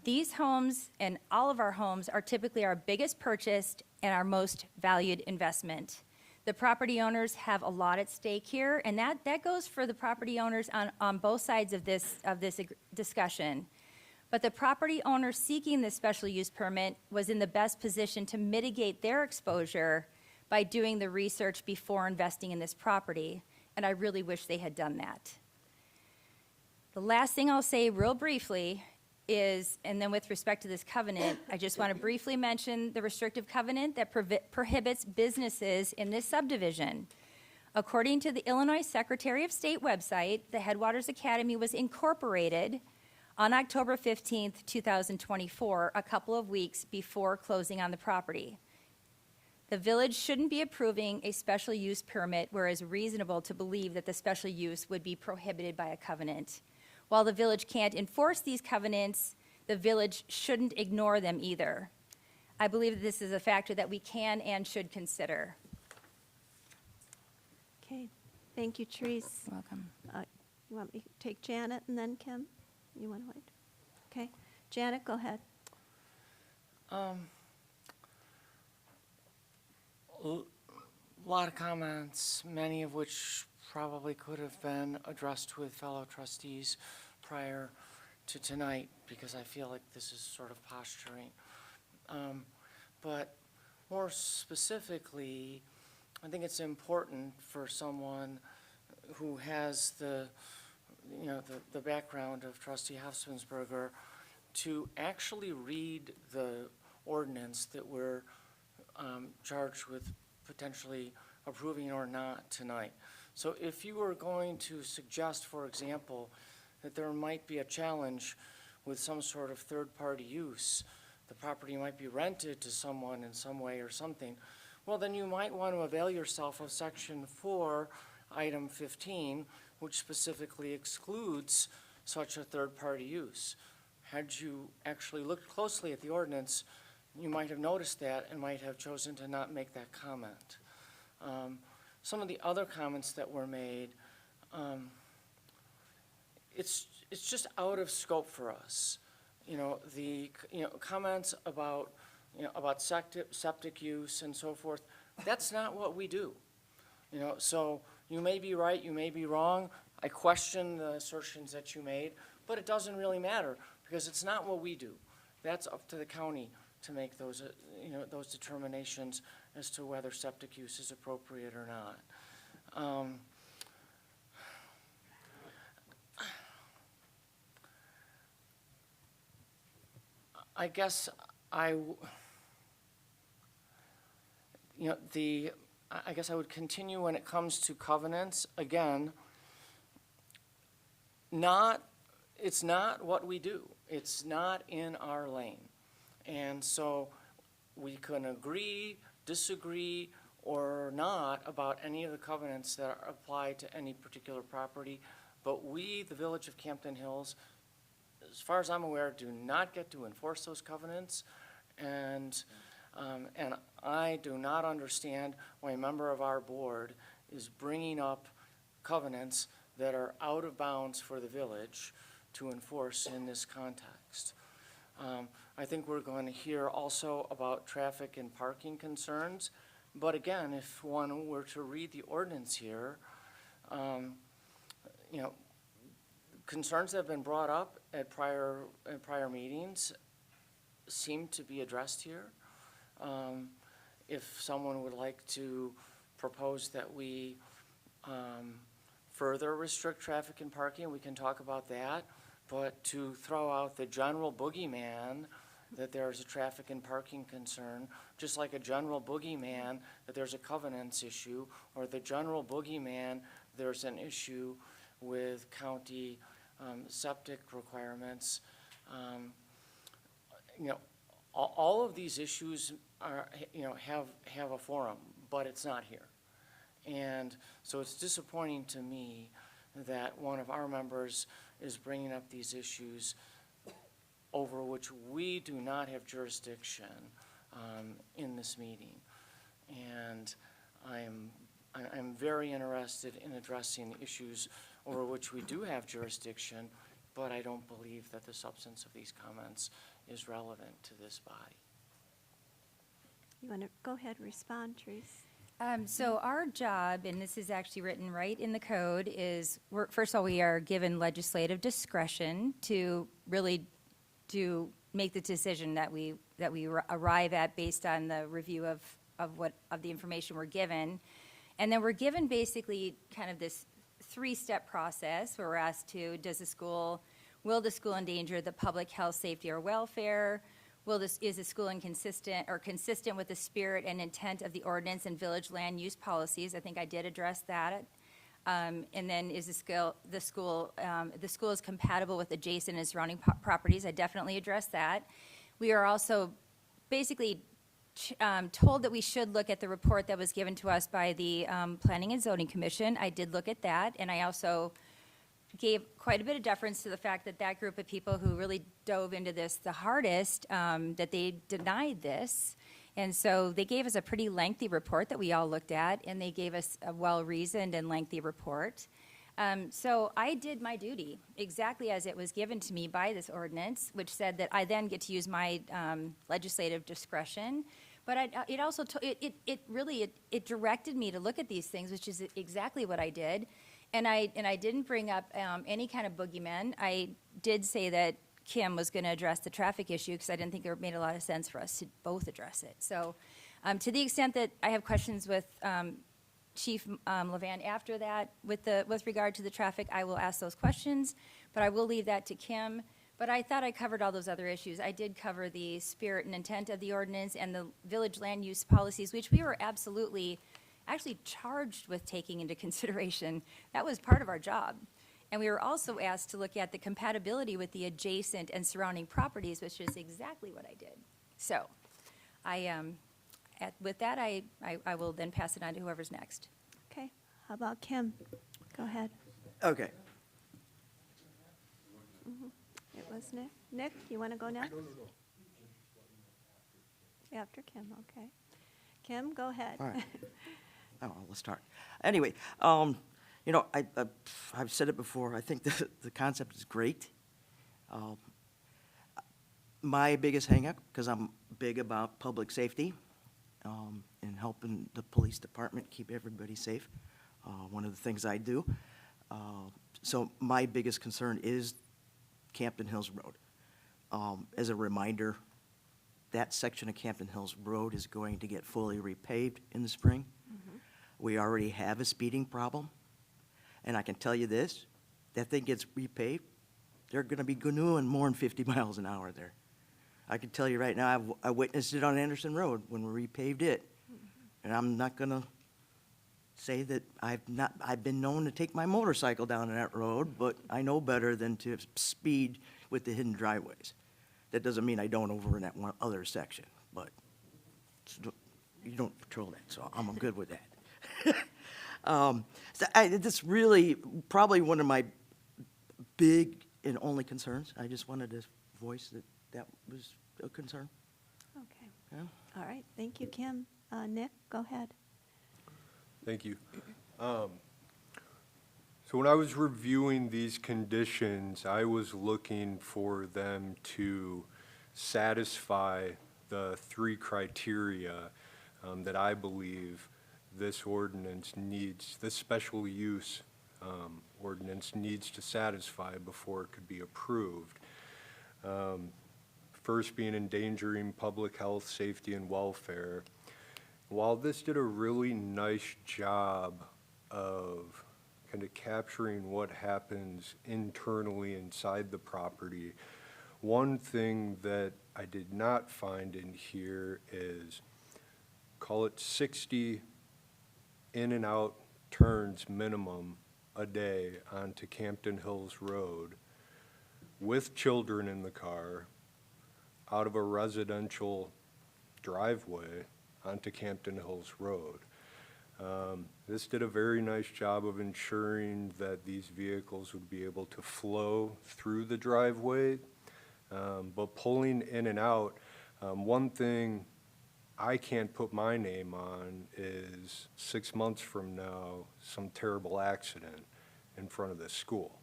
These homes and all of our homes are typically our biggest purchase and our most valued investment. The property owners have a lot at stake here, and that goes for the property owners on both sides of this discussion. But the property owner seeking this special use permit was in the best position to mitigate their exposure by doing the research before investing in this property, and I really wish they had done that. The last thing I'll say real briefly is, and then with respect to this covenant, I just want to briefly mention the restrictive covenant that prohibits businesses in this subdivision. According to the Illinois Secretary of State website, the Headwaters Academy was incorporated on October 15th, 2024, a couple of weeks before closing on the property. The village shouldn't be approving a special use permit where it's reasonable to believe that the special use would be prohibited by a covenant. While the village can't enforce these covenants, the village shouldn't ignore them either. I believe that this is a factor that we can and should consider. Okay, thank you, Therese. You're welcome. You want me to take Janet and then Kim? You want to wait? Okay, Janet, go ahead. A lot of comments, many of which probably could have been addressed with fellow trustees prior to tonight, because I feel like this is sort of posturing. But more specifically, I think it's important for someone who has the background of Trustee Hofstensberger to actually read the ordinance that we're charged with potentially approving or not tonight. So if you were going to suggest, for example, that there might be a challenge with some sort of third-party use, the property might be rented to someone in some way or something, well, then you might want to avail yourself of Section 4, Item 15, which specifically excludes such a third-party use. Had you actually looked closely at the ordinance, you might have noticed that and might have chosen to not make that comment. Some of the other comments that were made, it's just out of scope for us. The comments about septic use and so forth, that's not what we do. So you may be right, you may be wrong. I question the assertions that you made, but it doesn't really matter because it's not what we do. That's up to the county to make those those determinations as to whether septic use is appropriate or not. I guess I guess I would continue when it comes to covenants. Again, it's not what we do. It's not in our lane. And so we can agree, disagree, or not about any of the covenants that apply to any particular property. But we, the Village of Campton Hills, as far as I'm aware, do not get to enforce those covenants. And I do not understand why a member of our board is bringing up covenants that are out of bounds for the village to enforce in this context. I think we're going to hear also about traffic and parking concerns. But again, if one were to read the ordinance here, concerns that have been brought up at prior meetings seem to be addressed here. If someone would like to propose that we further restrict traffic and parking, we can talk about that. But to throw out the general boogeyman that there's a traffic and parking concern, just like a general boogeyman that there's a covenants issue, or the general boogeyman there's an issue with county septic requirements. You know, all of these issues are, you know, have a forum, but it's not here. And so it's disappointing to me that one of our members is bringing up these issues over which we do not have jurisdiction in this meeting. And I'm very interested in addressing the issues over which we do have jurisdiction, but I don't believe that the substance of these comments is relevant to this body. You want to go ahead and respond, Therese? So our job, and this is actually written right in the code, is first of all, we are given legislative discretion to really make the decision that we arrive at based on the review of the information we're given. And then we're given basically kind of this three-step process where we're asked to, will the school endanger the public health, safety, or welfare? Is the school consistent with the spirit and intent of the ordinance and village land use policies? I think I did address that. And then is the school is compatible with adjacent and surrounding properties? I definitely addressed that. We are also basically told that we should look at the report that was given to us by the Planning and Zoning Commission. I did look at that, and I also gave quite a bit of deference to the fact that that group of people who really dove into this the hardest, that they denied this. And so they gave us a pretty lengthy report that we all looked at, and they gave us a well-reasoned and lengthy report. So I did my duty exactly as it was given to me by this ordinance, which said that I then get to use my legislative discretion. But it also it directed me to look at these things, which is exactly what I did. And I didn't bring up any kind of boogeyman. I did say that Kim was going to address the traffic issue because I didn't think it made a lot of sense for us to both address it. So to the extent that I have questions with Chief Levan after that with regard to the traffic, I will ask those questions, but I will leave that to Kim. But I thought I covered all those other issues. I did cover the spirit and intent of the ordinance and the village land use policies, which we were absolutely actually charged with taking into consideration. That was part of our job. And we were also asked to look at the compatibility with the adjacent and surrounding properties, which is exactly what I did. So with that, I will then pass it on to whoever's next. Okay. How about Kim? Go ahead. Okay. It was Nick. Nick, you want to go next? No. After Kim, okay. Kim, go ahead. All right. Oh, let's start. Anyway, you know, I've said it before. I think the concept is great. My biggest hang-up, because I'm big about public safety and helping the police department keep everybody safe, one of the things I do. So my biggest concern is Campton Hills Road. As a reminder, that section of Campton Hills Road is going to get fully repaved in the spring. Mm-hmm. We already have a speeding problem. And I can tell you this, that thing gets repaved, they're going to be doing more than 50 miles an hour there. I can tell you right now, I witnessed it on Anderson Road when we repaved it. Mm-hmm. And I'm not going to say that I've been known to take my motorcycle down that road, but I know better than to speed with the hidden driveways. That doesn't mean I don't over in that one other section, but you don't patrol that, so I'm good with that. This really probably one of my big and only concerns. I just wanted to voice that was a concern. Okay. Yeah. All right. Thank you, Kim. Nick, go ahead. Thank you. So when I was reviewing these conditions, I was looking for them to satisfy the three criteria that I believe this ordinance needs, this special use ordinance needs to satisfy before it could be approved. First being endangering public health, safety, and welfare. While this did a really nice job of kind of capturing what happens internally inside the property, one thing that I did not find in here is, call it 60 in and out turns minimum a day onto Campton Hills Road with children in the car out of a residential driveway onto Campton Hills Road. This did a very nice job of ensuring that these vehicles would be able to flow through the driveway, but pulling in and out. One thing I can't put my name on is 6 months from now, some terrible accident in front of this school.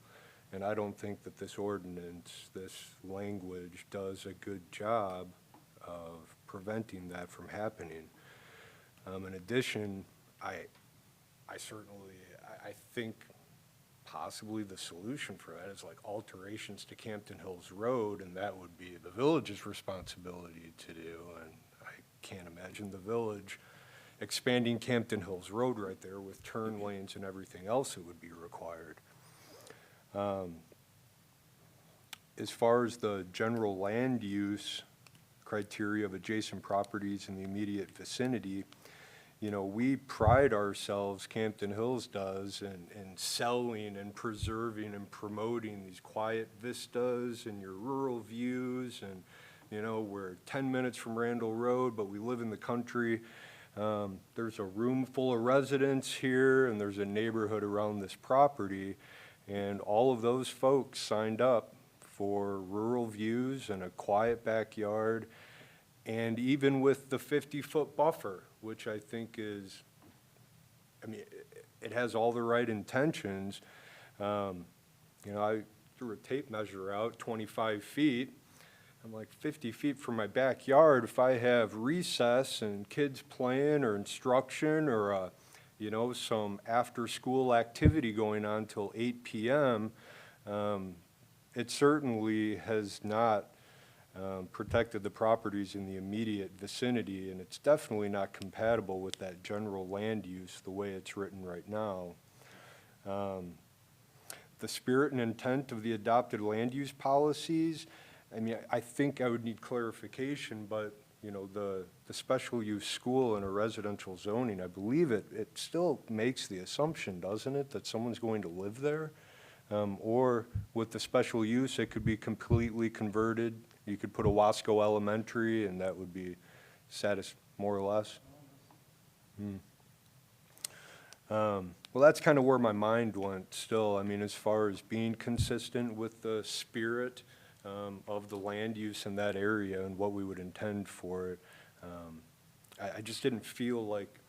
And I don't think that this ordinance, this language, does a good job of preventing that from happening. In addition, I think possibly the solution for that is like alterations to Campton Hills Road, and that would be the village's responsibility to do. And I can't imagine the village expanding Campton Hills Road right there with turn lanes and everything else that would be required. As far as the general land use criteria of adjacent properties in the immediate vicinity, you know, we pride ourselves, Campton Hills does, in selling and preserving and promoting these quiet vistas and your rural views. And, you know, we're 10 minutes from Randall Road, but we live in the country. There's a room full of residents here, and there's a neighborhood around this property. And all of those folks signed up for rural views and a quiet backyard, and even with the 50-foot buffer, which I think is, I mean, it has all the right intentions. You know, I threw a tape measure out, 25 feet. I'm like, 50 feet from my backyard, if I have recess and kids playing or instruction or, you know, some after-school activity going on till 8 p.m., it certainly has not protected the properties in the immediate vicinity, and it's definitely not compatible with that general land use the way it's written right now. The spirit and intent of the adopted land use policies, I mean, I think I would need clarification, but you know, the special use school in a residential zoning, I believe it still makes the assumption, doesn't it, that someone's going to live there? Or with the special use, it could be completely converted. You could put a Wasco Elementary, and that would be more or less. Well, that's kind of where my mind went still. I mean, as far as being consistent with the spirit of the land use in that area and what we would intend for it. I just didn't feel like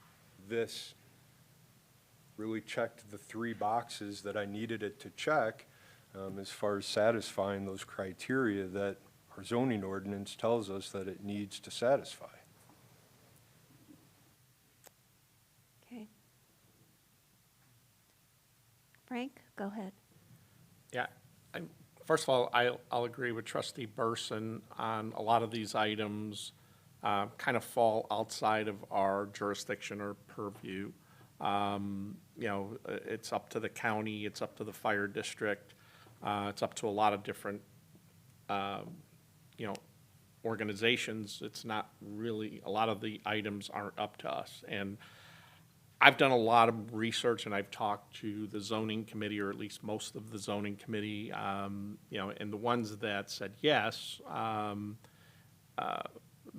this really checked the 3 boxes that I needed it to check as far as satisfying those criteria that our zoning ordinance tells us that it needs to satisfy. Okay. Frank, go ahead. Yeah, first of all, I'll agree with Trustee Burson on a lot of these items kind of fall outside of our jurisdiction or purview. You know, it's up to the county, it's up to the fire district, it's up to a lot of different, you know, organizations. It's not really, a lot of the items aren't up to us. And I've done a lot of research, and I've talked to the zoning committee, or at least most of the zoning committee, you know, and the ones that said yes,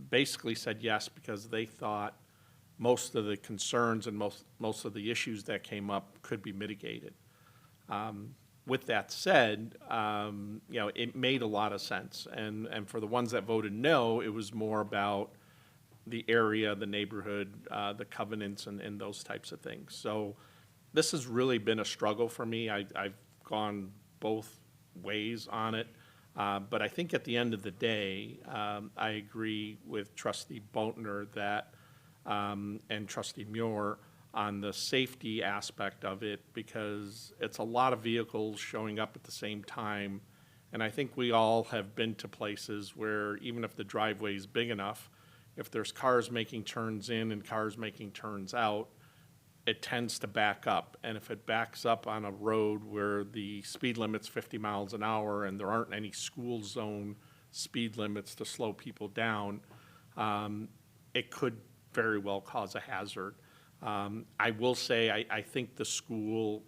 basically said yes because they thought most of the concerns and most of the issues that came up could be mitigated. With that said, you know, it made a lot of sense. And for the ones that voted no, it was more about the area, the neighborhood, the covenants, and those types of things. So this has really been a struggle for me. I've gone both ways on it. But I think at the end of the day, I agree with Trustee Boatner that, and Trustee Muir on the safety aspect of it, because it's a lot of vehicles showing up at the same time. And I think we all have been to places where even if the driveway is big enough, if there's cars making turns in and cars making turns out, it tends to back up. And if it backs up on a road where the speed limit's 50 miles an hour and there aren't any school zone speed limits to slow people down, it could very well cause a hazard. I will say I think the school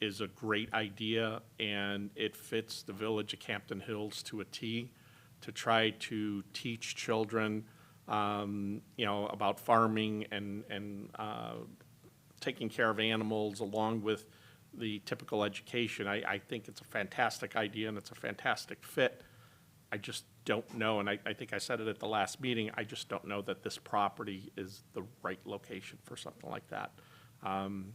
is a great idea, and it fits the village of Campton Hills to a T, to try to teach children, you know, about farming and taking care of animals along with the typical education. I think it's a fantastic idea and it's a fantastic fit. I just don't know, and I think I said it at the last meeting, I just don't know that this property is the right location for something like that. And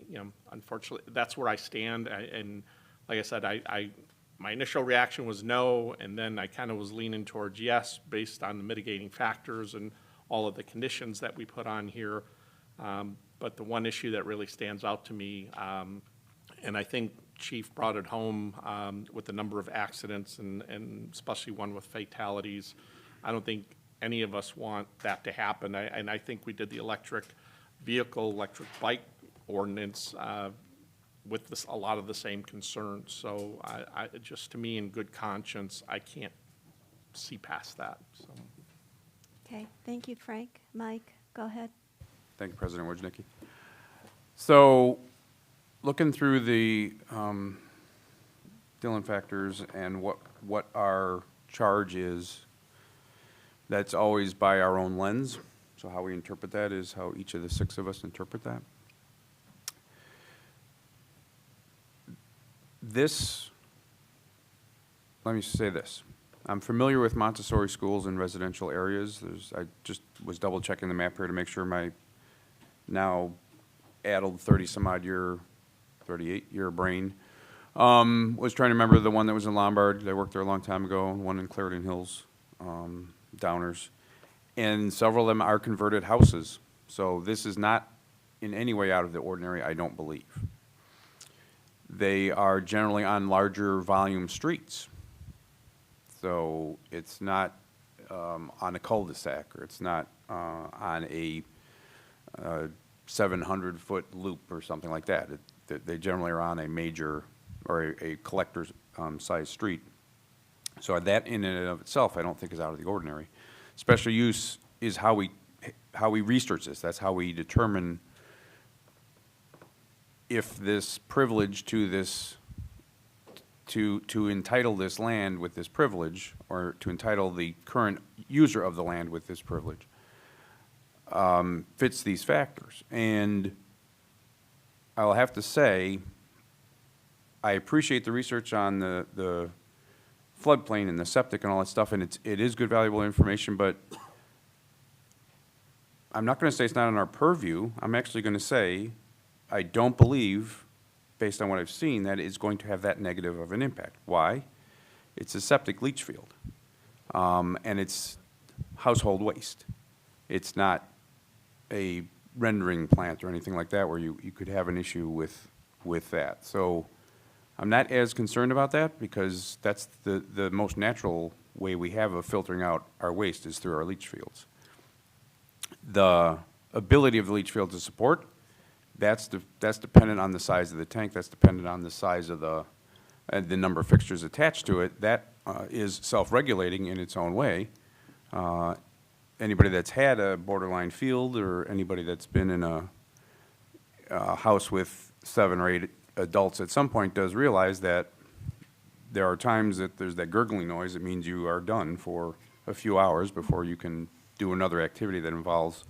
you know, unfortunately, that's where I stand. And like I said, my initial reaction was no, and then I kind of was leaning towards yes, based on the mitigating factors and all of the conditions that we put on here. But the one issue that really stands out to me, and I think Chief brought it home with the number of accidents and especially one with fatalities. I don't think any of us want that to happen. And I think we did the electric bike ordinance with this, a lot of the same concerns. So I just, to me, in good conscience, I can't see past that. So. Okay, thank you, Frank. Mike, go ahead. Thank you, President Wojnicki. So, looking through the Dillon factors and what our charge is, that's always by our own lens. So how we interpret that is how each of the 6 of us interpret that. Let me say this. I'm familiar with Montessori schools in residential areas. I just was double checking the map here to make sure my now addled 38-year brain was trying to remember the one that was in Lombard. I worked there a long time ago, one in Clarendon Hills, Downers. And several of them are converted houses. So this is not in any way out of the ordinary, I don't believe. They are generally on larger volume streets. So it's not on a cul-de-sac, or it's not on a 700-foot loop or something like that. They generally are on a major or a collector's size street. So that in and of itself I don't think is out of the ordinary. Special use is how we research this. That's how we determine if this privilege to this, to entitle this land with this privilege, or to entitle the current user of the land with this privilege, fits these factors. And I'll have to say, I appreciate the research on the floodplain and the septic and all that stuff, and it is good, valuable information, but I'm not going to say it's not in our purview. I'm actually going to say I don't believe, based on what I've seen, that it's going to have that negative of an impact. Why? It's a septic leach field, and it's household waste. It's not a rendering plant or anything like that where you could have an issue with that. So I'm not as concerned about that, because that's the most natural way we have of filtering out our waste is through our leach fields. The ability of the leach field to support, that's dependent on the size of the tank, that's dependent on the size of the number of fixtures attached to it. That is self-regulating in its own way. Anybody that's had a borderline field, or anybody that's been in a house with 7 or 8 adults at some point does realize that there are times that there's that gurgling noise. It means you are done for a few hours before you can do another activity that involves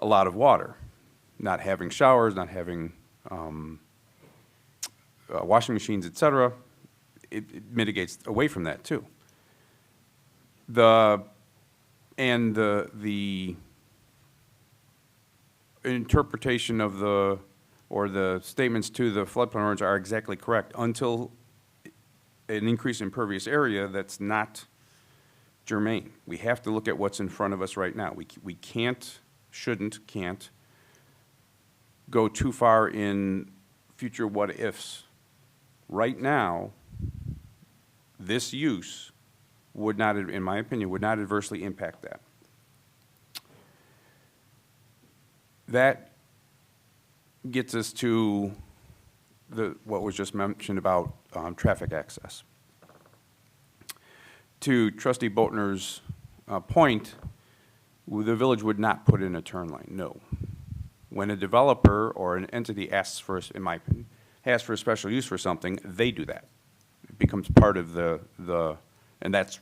a lot of water. Not having showers, not having washing machines, etc., it mitigates away from that too. The interpretation of the statements to the floodplain ordinance are exactly correct until an increase in impervious area that's not germane. We have to look at what's in front of us right now. We can't go too far in future what-ifs. Right now, this use would not, in my opinion, would not adversely impact that. That gets us to what was just mentioned about traffic access. To Trustee Boatner's point, the village would not put in a turn lane, no. When a developer or an entity asks for us, in my opinion, has for a special use for something, they do that. It becomes part of and that's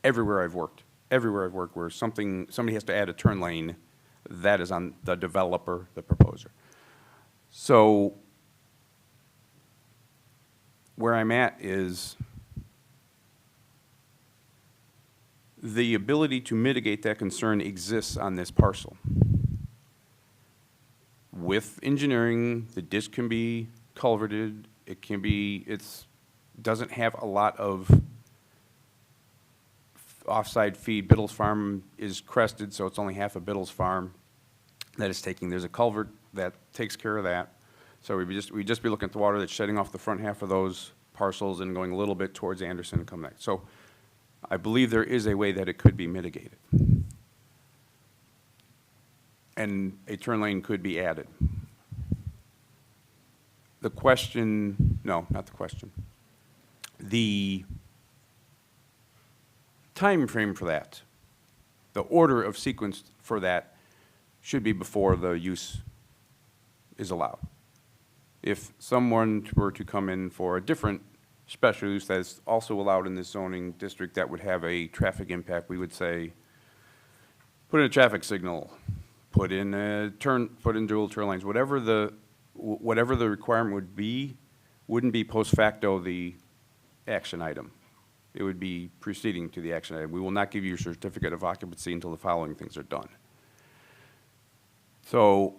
everywhere I've worked. Everywhere I've worked where somebody has to add a turn lane, that is on the developer, the proposer. So where I'm at is the ability to mitigate that concern exists on this parcel. With engineering, the ditch can be culverted, doesn't have a lot of offside feed. Biddle's Farm is crested, so it's only half of Biddle's Farm that is taking. There's a culvert that takes care of that. So we'd just be looking at the water that's shedding off the front half of those parcels and going a little bit towards Anderson and come back. So I believe there is a way that it could be mitigated. And a turn lane could be added. The question, no, not the question. The time frame for that, the order of sequence for that should be before the use is allowed. If someone were to come in for a different special use that is also allowed in this zoning district that would have a traffic impact, we would say, put in a traffic signal, put in dual turn lanes, whatever the requirement would be, wouldn't be post facto the action item. It would be preceding to the action item. We will not give you your certificate of occupancy until the following things are done. So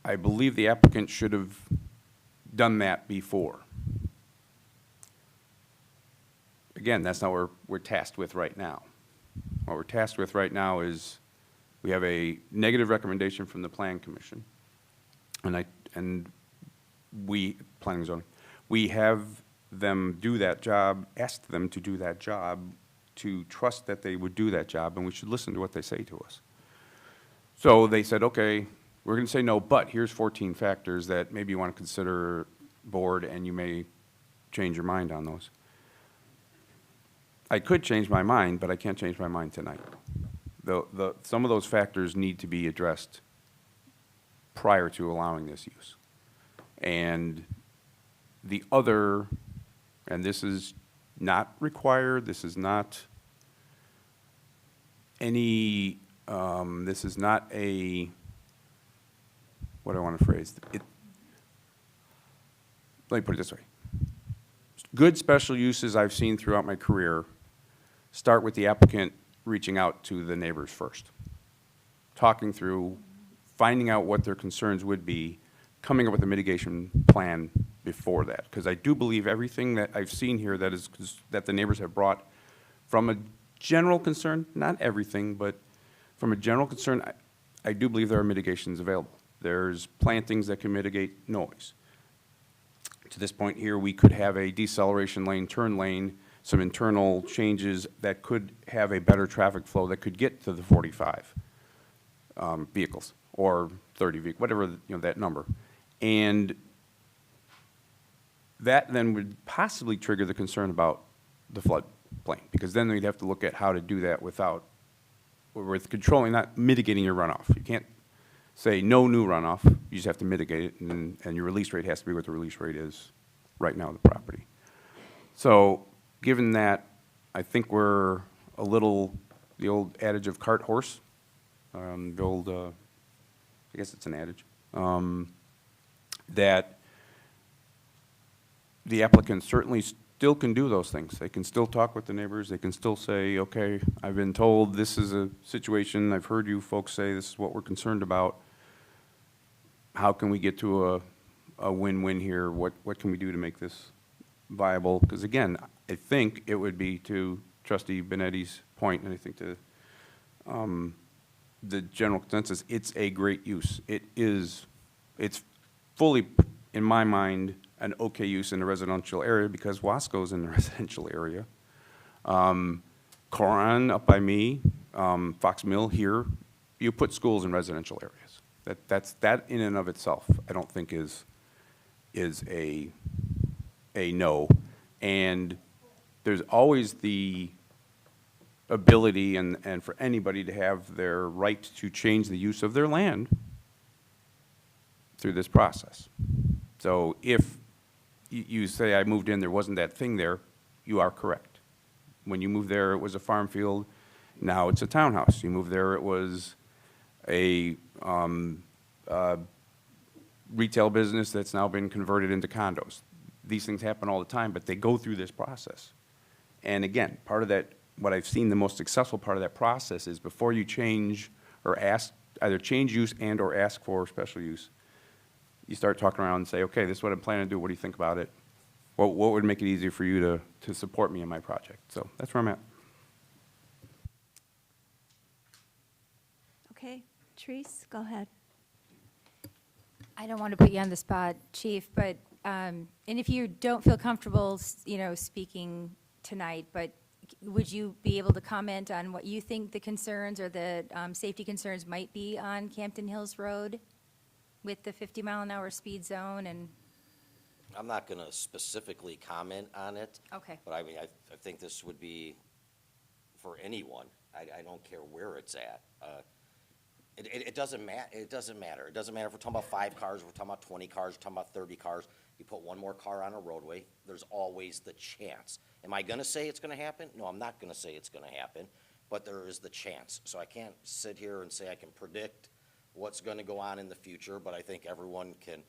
I believe the applicant should have done that before. Again, that's not what we're tasked with right now. What we're tasked with right now is we have a negative recommendation from the Plan Commission, planning and zoning. We have them do that job, asked them to do that job, to trust that they would do that job, and we should listen to what they say to us. So they said, okay, we're going to say no, but here's 14 factors that maybe you want to consider, board, and you may change your mind on those. I could change my mind, but I can't change my mind tonight. Some of those factors need to be addressed prior to allowing this use. And the other, and this is not required, this is not any, this is not a, what do I want to phrase? Let me put it this way. Good special uses I've seen throughout my career start with the applicant reaching out to the neighbors first, talking through, finding out what their concerns would be, coming up with a mitigation plan before that. Because I do believe everything that I've seen here that the neighbors have brought from a general concern, not everything, but from a general concern, I do believe there are mitigations available. There's plantings that can mitigate noise. To this point here, we could have a deceleration lane, turn lane, some internal changes that could have a better traffic flow that could get to the 45 vehicles or 30 vehicles, whatever that number. And that then would possibly trigger the concern about the floodplain, because then we'd have to look at how to do that with controlling, not mitigating your runoff. You can't say no new runoff, you just have to mitigate it, and your release rate has to be what the release rate is right now of the property. So given that, I think we're a little, the old adage of cart horse, I guess it's an adage, that the applicant certainly still can do those things. They can still talk with the neighbors. They can still say, okay, I've been told this is a situation. I've heard you folks say this is what we're concerned about. How can we get to a win-win here? What can we do to make this viable? Because again, I think it would be, to Trustee Benetti's point, and I think to the general consensus, it's a great use. It's fully, in my mind, an okay use in the residential area because Wasco's in the residential area. Coron up by me, Fox Mill here, you put schools in residential areas. That in and of itself, I don't think is a no. And there's always the ability and for anybody to have their right to change the use of their land through this process. So if you say I moved in, there wasn't that thing there, you are correct. When you moved there, it was a farm field. Now it's a townhouse. You moved there, it was a retail business that's now been converted into condos. These things happen all the time, but they go through this process. And again, part of that, what I've seen the most successful part of that process is before you change or ask, either change use and or ask for special use, you start talking around and say, okay, this is what I'm planning to do. What do you think about it? What would make it easier for you to support me in my project? So that's where I'm at. Okay, Therese, go ahead. I don't want to put you on the spot, Chief, but, and if you don't feel comfortable, speaking tonight, but would you be able to comment on what you think the concerns or the safety concerns might be on Campton Hills Road with the 50-mile-an-hour speed zone and? I'm not going to specifically comment on it. Okay. But I mean, I think this would be for anyone. I don't care where it's at. It doesn't matter. It doesn't matter. It doesn't matter if we're talking about 5 cars, if we're talking about 20 cars, we're talking about 30 cars. You put one more car on a roadway, there's always the chance. Am I going to say it's going to happen? No, I'm not going to say it's going to happen, but there is the chance. So I can't sit here and say I can predict what's going to go on in the future, but I think everyone can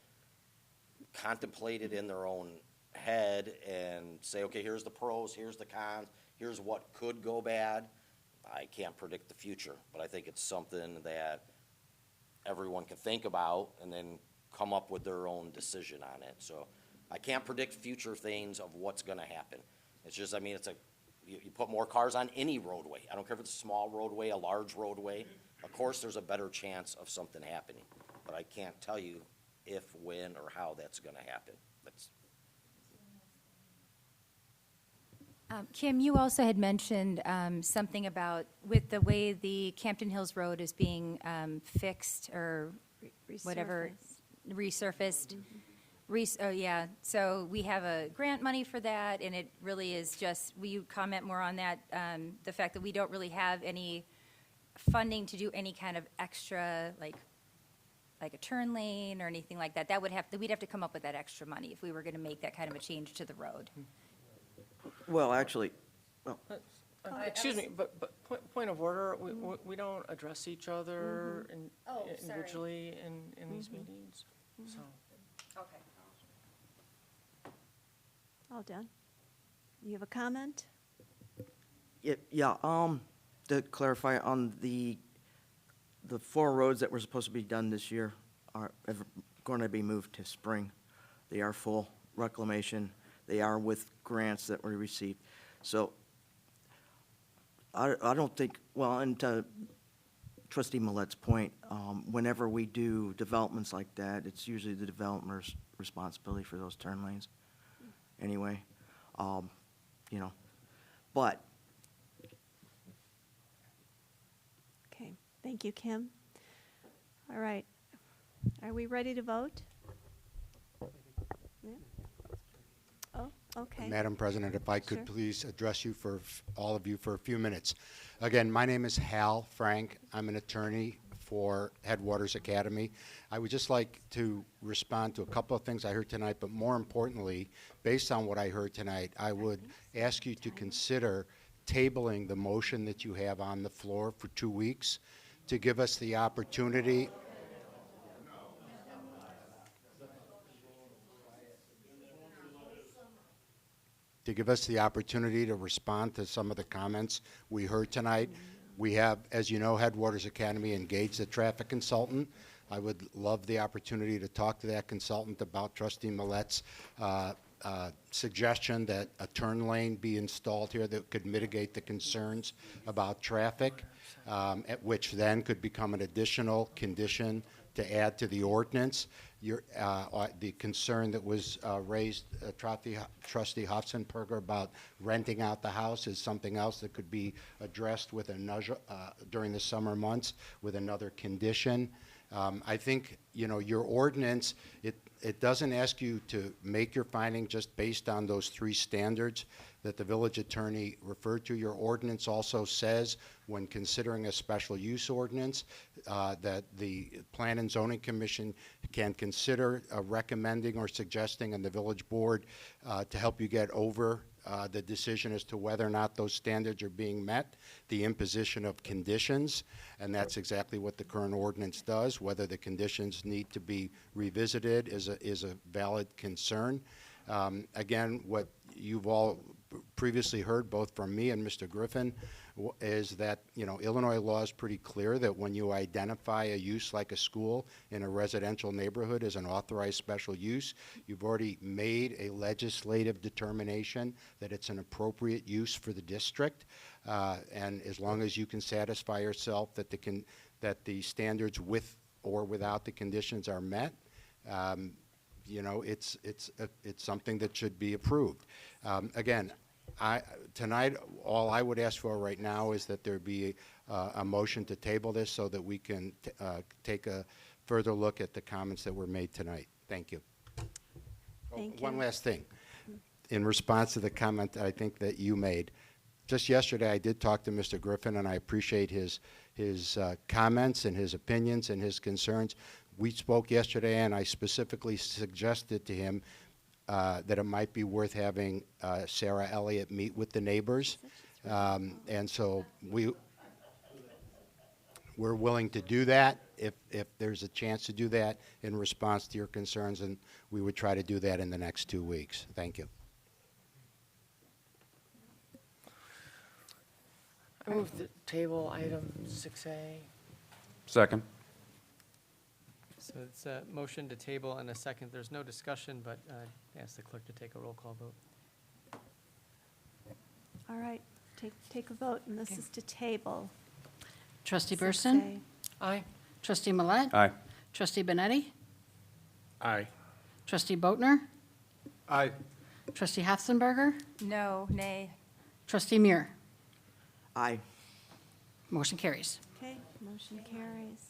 contemplate it in their own head and say, okay, here's the pros, here's the cons, here's what could go bad. I can't predict the future, but I think it's something that everyone can think about and then come up with their own decision on it. So I can't predict future things of what's going to happen. It's just, I mean, you put more cars on any roadway. I don't care if it's a small roadway, a large roadway. Of course, there's a better chance of something happening, but I can't tell you if, when, or how that's going to happen. Kim, you also had mentioned something about with the way the Campton Hills Road is being fixed or whatever, resurfaced. Oh, yeah. So we have a grant money for that, and it really is just, will you comment more on that? The fact that we don't really have any funding to do any kind of extra, like a turn lane or anything like that. We'd have to come up with that extra money if we were going to make that kind of a change to the road. Well, actually, Excuse me, but point of order, we don't address each other individually in these meetings, so. Okay. All done. You have a comment? Yeah, to clarify, on the 4 roads that were supposed to be done this year are going to be moved to spring. They are full reclamation. They are with grants that we received. So I don't think, well, and to Trustee Millet's point, whenever we do developments like that, it's usually the developer's responsibility for those turn lanes anyway. But Okay, thank you, Kim. All right, are we ready to vote? Yeah. Oh, okay. Madam President, if I could please address you all of you for a few minutes. Again, my name is Hal Frank. I'm an attorney for Headwaters Academy. I would just like to respond to a couple of things I heard tonight, but more importantly, based on what I heard tonight, I would ask you to consider tabling the motion that you have on the floor for 2 weeks to give us the opportunity. To give us the opportunity to respond to some of the comments we heard tonight. We have, as you know, Headwaters Academy engaged a traffic consultant. I would love the opportunity to talk to that consultant about Trustee Millet's suggestion that a turn lane be installed here that could mitigate the concerns about traffic, which then could become an additional condition to add to the ordinance. The concern that was raised, Trustee Hofstenberger, about renting out the house is something else that could be addressed with another, during the summer months with another condition. I think, your ordinance, it doesn't ask you to make your finding just based on those 3 standards, that the village attorney referred to. Your ordinance also says, when considering a special use ordinance, that the Plan and Zoning Commission can consider recommending or suggesting, and the village board to help you get over the decision as to whether or not those standards are being met, the imposition of conditions, and that's exactly what the current ordinance does. Whether the conditions need to be revisited is a valid concern. Again, what you've all previously heard, both from me and Mr. Griffin, is that, Illinois law is pretty clear that when you identify a use like a school in a residential neighborhood as an authorized special use, you've already made a legislative determination that it's an appropriate use for the district. And as long as you can satisfy yourself that the standards with or without the conditions are met, it's something that should be approved. Again, tonight, all I would ask for right now is that there be a motion to table this so that we can take a further look at the comments that were made tonight. Thank you. Thank One you. last thing. In response to the comment I think that you made, just yesterday I did talk to Mr. Griffin, and I appreciate his comments and his opinions and his concerns. We spoke yesterday, and I specifically suggested to him that it might be worth having Sarah Elliott meet with the neighbors. And so we're willing to do that if there's a chance to do that in response to your concerns, and we would try to do that in the next 2 weeks. Thank you. I move the table item 6A. Second. So it's a motion to table and a second. There's no discussion, but ask the clerk to take a roll call vote. All right, take a vote, and this is to table. Trustee 6A. Burson? Aye. Trustee Millet? Aye. Trustee Benetti? Aye. Trustee Boatner? Aye. Trustee Hatzenberger? No, nay. Trustee Muir? Aye. Motion carries. Okay, motion carries.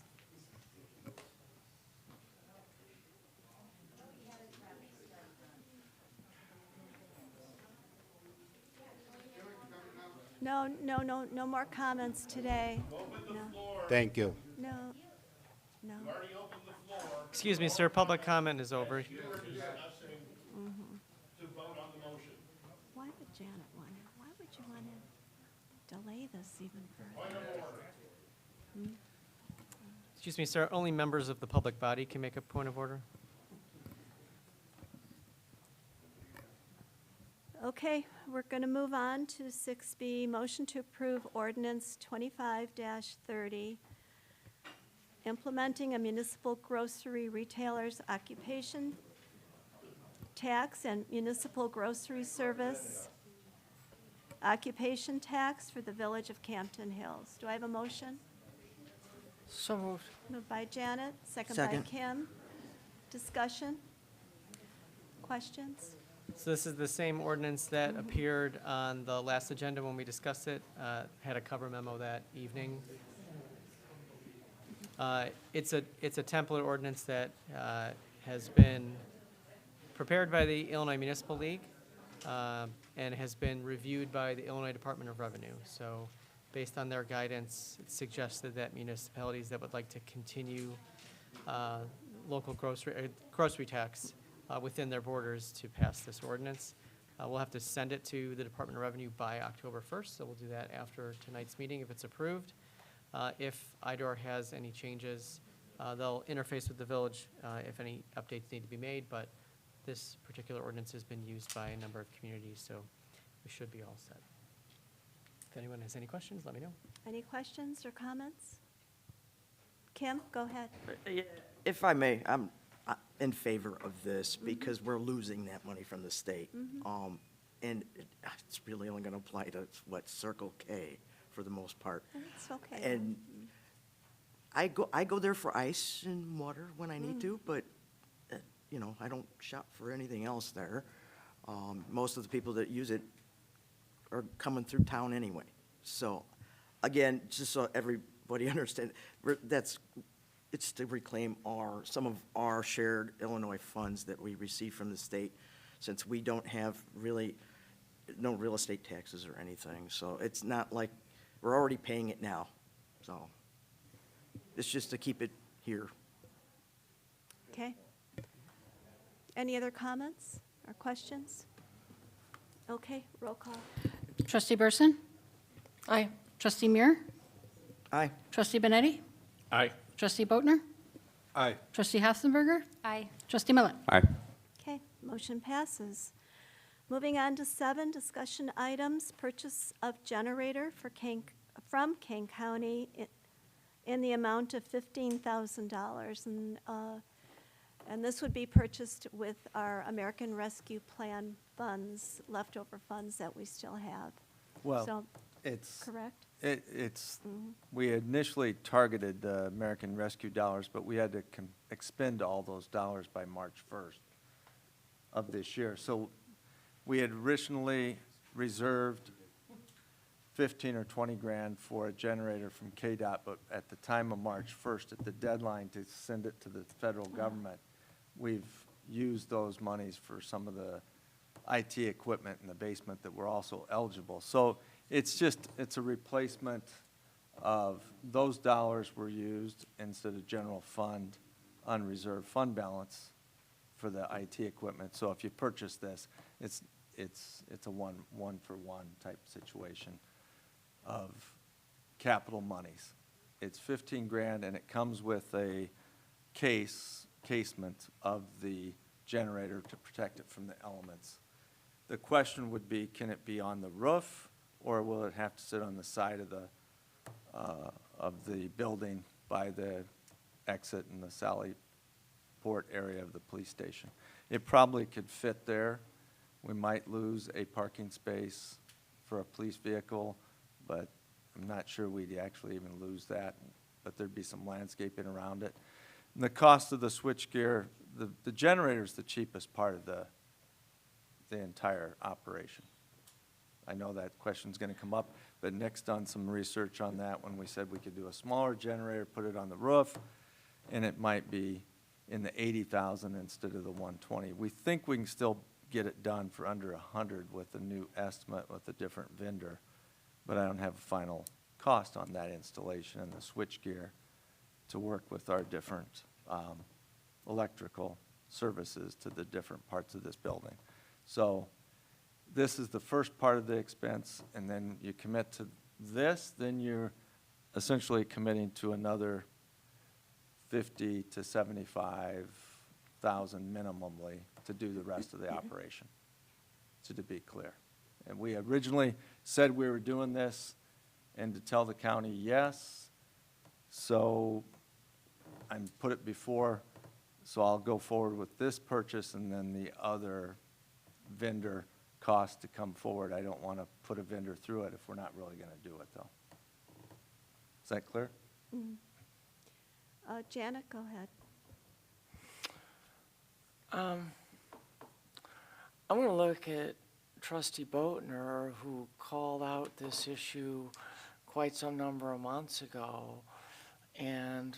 No more comments today. No, Thank you. no. Excuse me, sir, public comment is over. Why would Janet want to, why would you want to delay this even further? Excuse me, sir, only members of the public body can make a point of order. Okay, we're going to move on to 6B, motion to approve ordinance 25-30, implementing a municipal grocery retailer's occupation tax and municipal grocery service occupation tax for the village of Campton Hills. Do I have a motion? So moved. Moved by Janet, second by Second. Kim. Discussion? Questions? So this is the same ordinance that appeared on the last agenda when we discussed it, had a cover memo that evening. It's a template ordinance that has been prepared by the Illinois Municipal League and has been reviewed by the Illinois Department of Revenue. So based on their guidance, it suggested that municipalities that would like to continue local grocery tax within their borders to pass this ordinance. We'll have to send it to the Department of Revenue by October 1st, so we'll do that after tonight's meeting if it's approved. If IDOR has any changes, they'll interface with the village if any updates need to be made, but this particular ordinance has been used by a number of communities, so we should be all set. If anyone has any questions, let me know. Any questions or comments? Kim, go ahead. If I may, I'm in favor of this because we're losing that money from the state. And it's really only going to apply to, Circle K for the most part. It's okay. And I go there for ice and water when I need to, but, I don't shop for anything else there. Most of the people that use it are coming through town anyway. So, again, just so everybody understands, it's to reclaim some of our shared Illinois funds that we receive from the state, since we don't have really no real estate taxes or anything, so it's not like, we're already paying it now, so. It's just to keep it here. Okay. Any other comments or questions? Okay, roll call. Trustee Burson? Aye. Trustee Muir? Aye. Trustee Benetti? Aye. Trustee Boatner? Aye. Trustee Hafsenberger? Aye. Trustee Millet? Aye. Okay, motion passes. Moving on to 7, discussion items, purchase of generator from Kane County in the amount of $15,000. And this would be purchased with our American Rescue Plan funds, leftover funds that we still have. Well, So, it's, correct? it's, we initially targeted the American Rescue dollars, but we had to expend all those dollars by March 1st of this year. So we had originally reserved 15 or 20 grand for a generator from KDOT, but at the time of March 1st, at the deadline to send it to the federal government, we've used those monies for some of the IT equipment in the basement that were also eligible. So it's a replacement of those dollars were used instead of general fund, unreserved fund balance for the IT equipment. So if you purchase this, it's a one-for-one type situation of capital monies. It's 15 grand, and it comes with a casement of the generator to protect it from the elements. The question would be, can it be on the roof, or will it have to sit on the side of the building by the exit in the Sally Port area of the police station? It probably could fit there. We might lose a parking space for a police vehicle, but I'm not sure we'd actually even lose that, but there'd be some landscaping around it. And the cost of the switchgear, the generator's the cheapest part of the entire operation. I know that question's gonna come up, but Nick's done some research on that when we said we could do a smaller generator, put it on the roof, and it might be in the 80,000 instead of the 120. We think we can still get it done for under 100 with a new estimate with a different vendor, but I don't have a final cost on that installation and the switchgear to work with our different electrical services to the different parts of this building. So this is the first part of the expense, and then you commit to this, then you're essentially committing to another 50 to 75,000 minimally to do the rest of the operation, so to be clear. And we originally said we were doing this and to tell the county yes, so I put it before, so I'll go forward with this purchase and then the other vendor cost to come forward. I don't want to put a vendor through it if we're not really going to do it, though. Is that clear? Janet, go ahead. I'm going to look at Trustee Boatner, who called out this issue quite some number of months ago and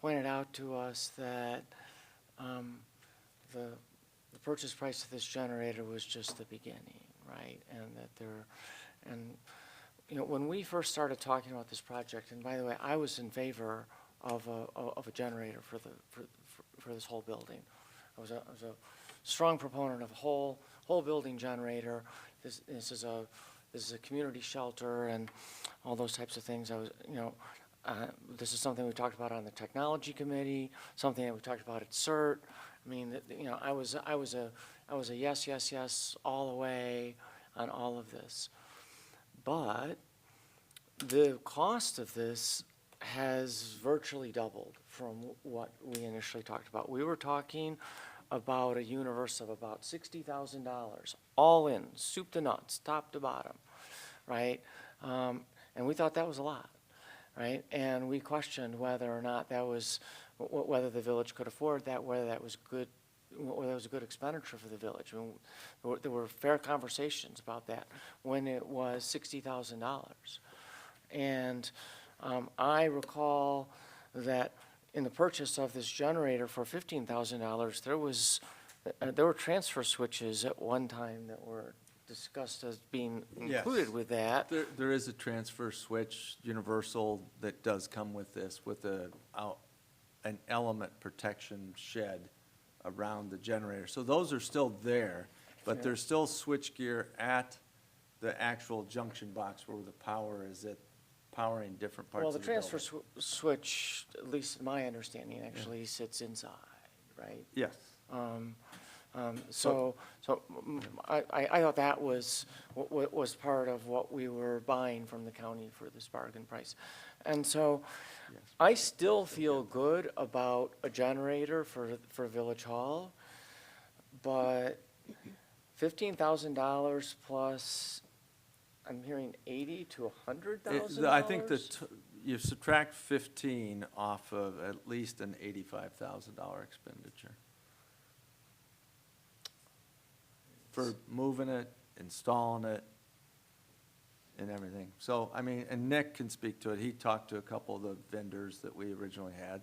pointed out to us that the purchase price of this generator was just the beginning, right? And that you know, when we first started talking about this project, and by the way, I was in favor of a generator for this whole building. I was a strong proponent of a whole building generator. This is a community shelter and all those types of things. This is something we talked about on the technology committee, something that we talked about at CERT. I mean, you know, I was a yes all the way on all of this. But the cost of this has virtually doubled from what we initially talked about. We were talking about a universe of about $60,000, all in, soup to nuts, top to bottom, right? And we thought that was a lot, right? And we questioned whether or not that was, whether the village could afford that, whether that was good, whether that was a good expenditure for the village. I mean, there were fair conversations about that when it was $60,000. And I recall that in the purchase of this generator for $15,000, there were transfer switches at one time that were discussed as being Yes. included with that. There is a transfer switch universal that does come with this, with an element protection shed around the generator. So those are still there, but there's still switch gear at the actual junction box where the power is at, powering different parts Well, of the the building. transfer switch, at least in my understanding, actually sits inside, right? Yes. So I thought that was part of what we were buying from the county for this bargain price. And so I still feel good about a generator for Village Hall, but $15,000 plus, I'm hearing $80,000 to $100,000? I think that you subtract 15 off of at least an $85,000 expenditure. For moving it, installing it, and everything. So, I mean, and Nick can speak to it. He talked to a couple of the vendors that we originally had.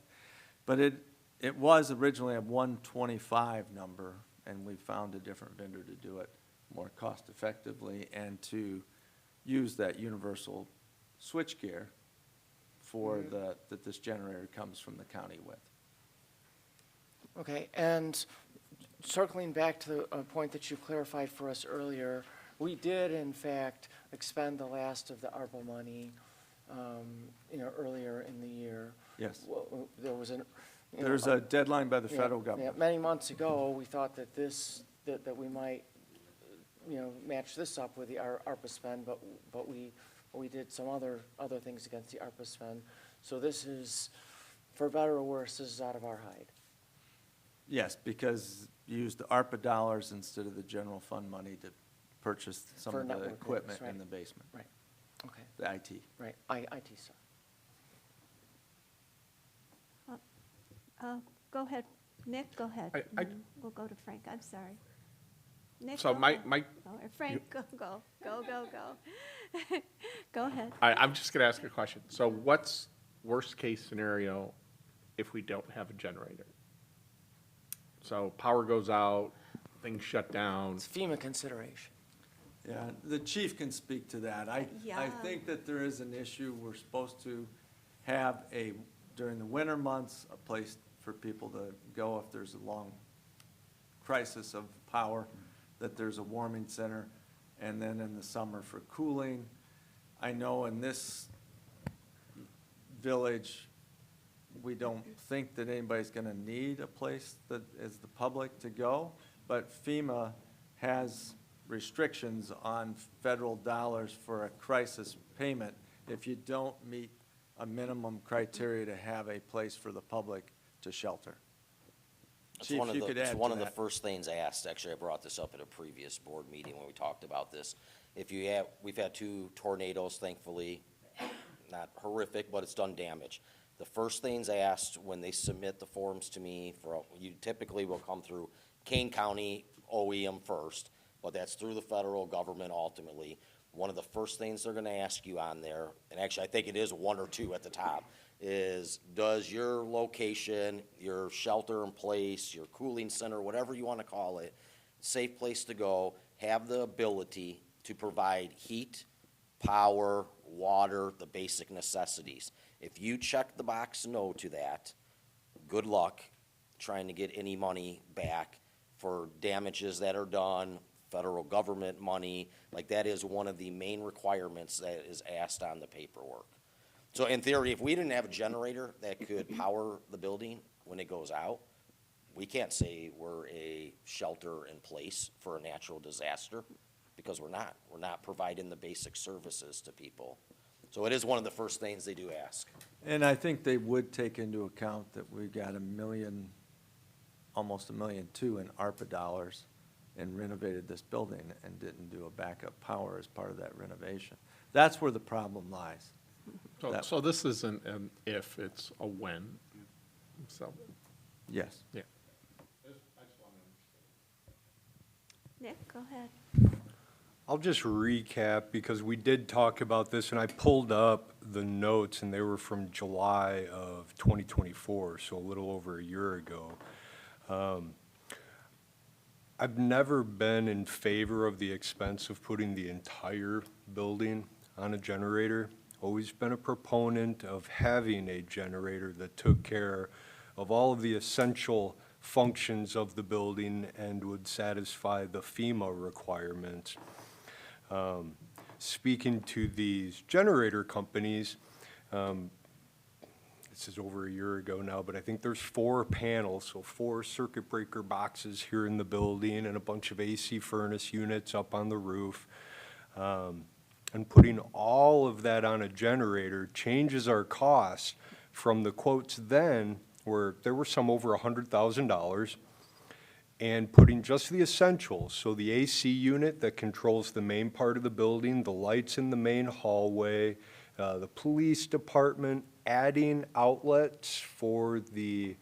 But it was originally a 125 number, and we found a different vendor to do it more cost effectively and to use that universal switchgear for that this generator comes from the county with. Okay, and circling back to a point that you clarified for us earlier, we did in fact expend the last of the ARPA money, earlier in the year. Yes. There was There's a deadline by the federal yeah, government. many months ago, we thought that that we might, match this up with the ARPA spend, but we did some other things against the ARPA spend. So this is, for better or worse, this is out of our hide. Yes, because you used the ARPA dollars instead of the general fund money to purchase some For of the network equipment works, right. in the basement. Right, okay, The IT. right, IT stuff. Go ahead. Nick, go ahead. I- We'll go to Frank. I'm sorry. Nick, So go my, ahead. my, Go ahead. Frank, go. Go ahead. I'm just gonna ask a question. So what's worst-case scenario if we don't have a generator? So power goes out, things shut down. It's FEMA consideration. Yeah, the chief can speak to that. I Yeah. think that there is an issue. We're supposed to have during the winter months, a place for people to go if there's a long crisis of power, that there's a warming center, and then in the summer for cooling. I know in this village, we don't think that anybody's gonna need a place that is the public to go, but FEMA has restrictions on federal dollars for a crisis payment if you don't meet a minimum criteria to have a place for the public to shelter. Chief, you could add It's to one of the that. first things asked. Actually, I brought this up at a previous board meeting when we talked about this. We've had 2 tornadoes, thankfully, not horrific, but it's done damage. The first things asked when they submit the forms to me, you typically will come through Kane County OEM first, but that's through the federal government ultimately. One of the first things they're gonna ask you on there, and actually I think it is 1 or 2 at the top, is does your location, your shelter in place, your cooling center, whatever you wanna call it, safe place to go, have the ability to provide heat, power, water, the basic necessities. If you check the box no to that, good luck trying to get any money back for damages that are done, federal government money. Like, that is one of the main requirements that is asked on the paperwork. So in theory, if we didn't have a generator that could power the building when it goes out, we can't say we're a shelter in place for a natural disaster, because we're not. We're not providing the basic services to people. So it is one of the first things they do ask. And I think they would take into account that we got almost $1.2 million in ARPA dollars and renovated this building and didn't do a backup power as part of that renovation. That's where the problem lies. So this isn't an if, it's a when. So, Yes. yeah. Nick, go ahead. I'll just recap, because we did talk about this, and I pulled up the notes, and they were from July of 2024, so a little over a year ago. I've never been in favor of the expense of putting the entire building on a generator. Always been a proponent of having a generator that took care of all of the essential functions of the building and would satisfy the FEMA requirements. Speaking to these generator companies, this is over a year ago now, but I think there's 4 panels, so 4 circuit breaker boxes here in the building and a bunch of AC furnace units up on the roof. And putting all of that on a generator changes our costs from the quotes then, where there were some over $100,000, and putting just the essentials, so the AC unit that controls the main part of the building, the lights in the main hallway, the police department, adding outlets for the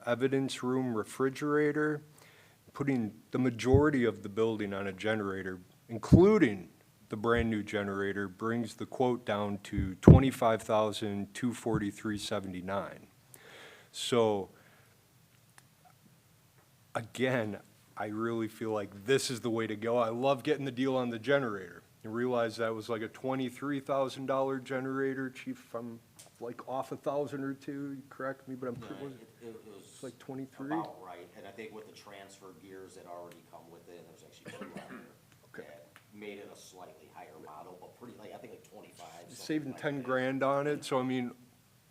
evidence room refrigerator, putting the majority of the building on a generator, including the brand-new generator, brings the quote down to $25,243.79. So, again, I really feel like this is the way to go. I love getting the deal on the generator. I realized that was like a $23,000 generator. Chief, if I'm like off 1,000 or two, you correct me, but I'm pretty, It was it's like 23? about right, and I think with the transfer gears that already come with it, there's actually 2 out there. Okay. That made it a slightly higher model, but pretty, like, I think like 25. something Saving like 10 that. grand on it, so I mean,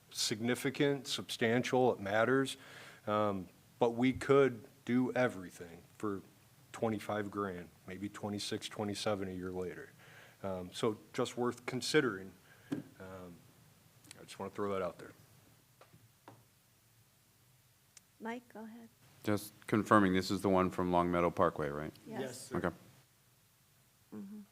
significant, substantial, it matters. But we could do everything for 25 grand, maybe 26, 27 a year later. So just worth considering. I just want to throw that out there. Mike, go ahead. Just confirming, this is the one from Long Meadow Parkway, right? Yes. Okay. Mhm.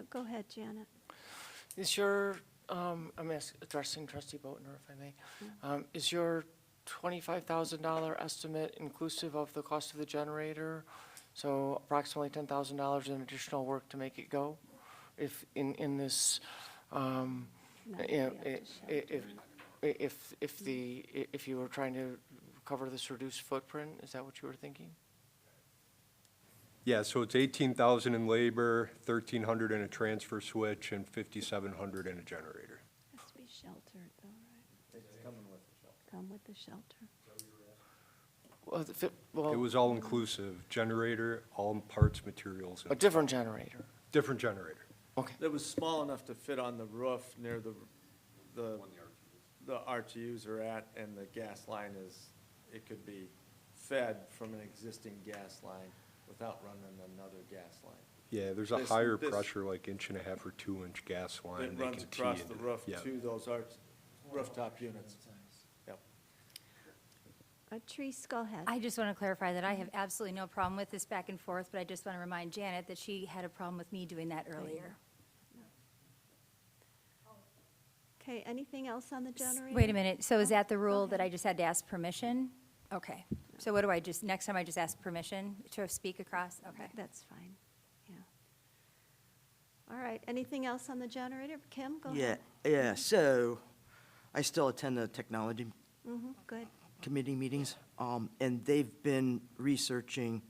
Go ahead, Janet. Is your, I'm addressing trustee Boatner, if I may. Is your $25,000 estimate inclusive of the cost of the generator? So approximately $10,000 in additional work to make it go? If, in this, you know, if you were trying to cover this reduced footprint, is that what you were thinking? Yeah, so it's 18,000 in labor, 1,300 in a transfer switch, and 5,700 in a generator. Has to be sheltered though, right? It's coming with the shelter. Come with the shelter. Well, It was all inclusive, generator, all parts, materials. a different generator. Different generator. Okay. It was small enough to fit on the roof near the RTUs are at, and the gas line is, it could be fed from an existing gas line without running another gas line. Yeah, there's a This- higher this- pressure, like 1.5 or 2-inch gas line. It they runs can across tee the into. roof Yeah. to those rooftop units. Yep. Therese, go ahead. I just want to clarify that I have absolutely no problem with this back and forth, but I just want to remind Janet that she had a problem with me doing that earlier. Okay, anything else on the generator? Wait a minute, so is that the rule that I just had to ask permission? Okay, so what do I just, next time I just ask permission to speak across? Okay. That's fine, yeah. All right, anything else on the generator? Kim, go Yeah, ahead. yeah, so I still attend the technology Good. committee meetings, and they've been researching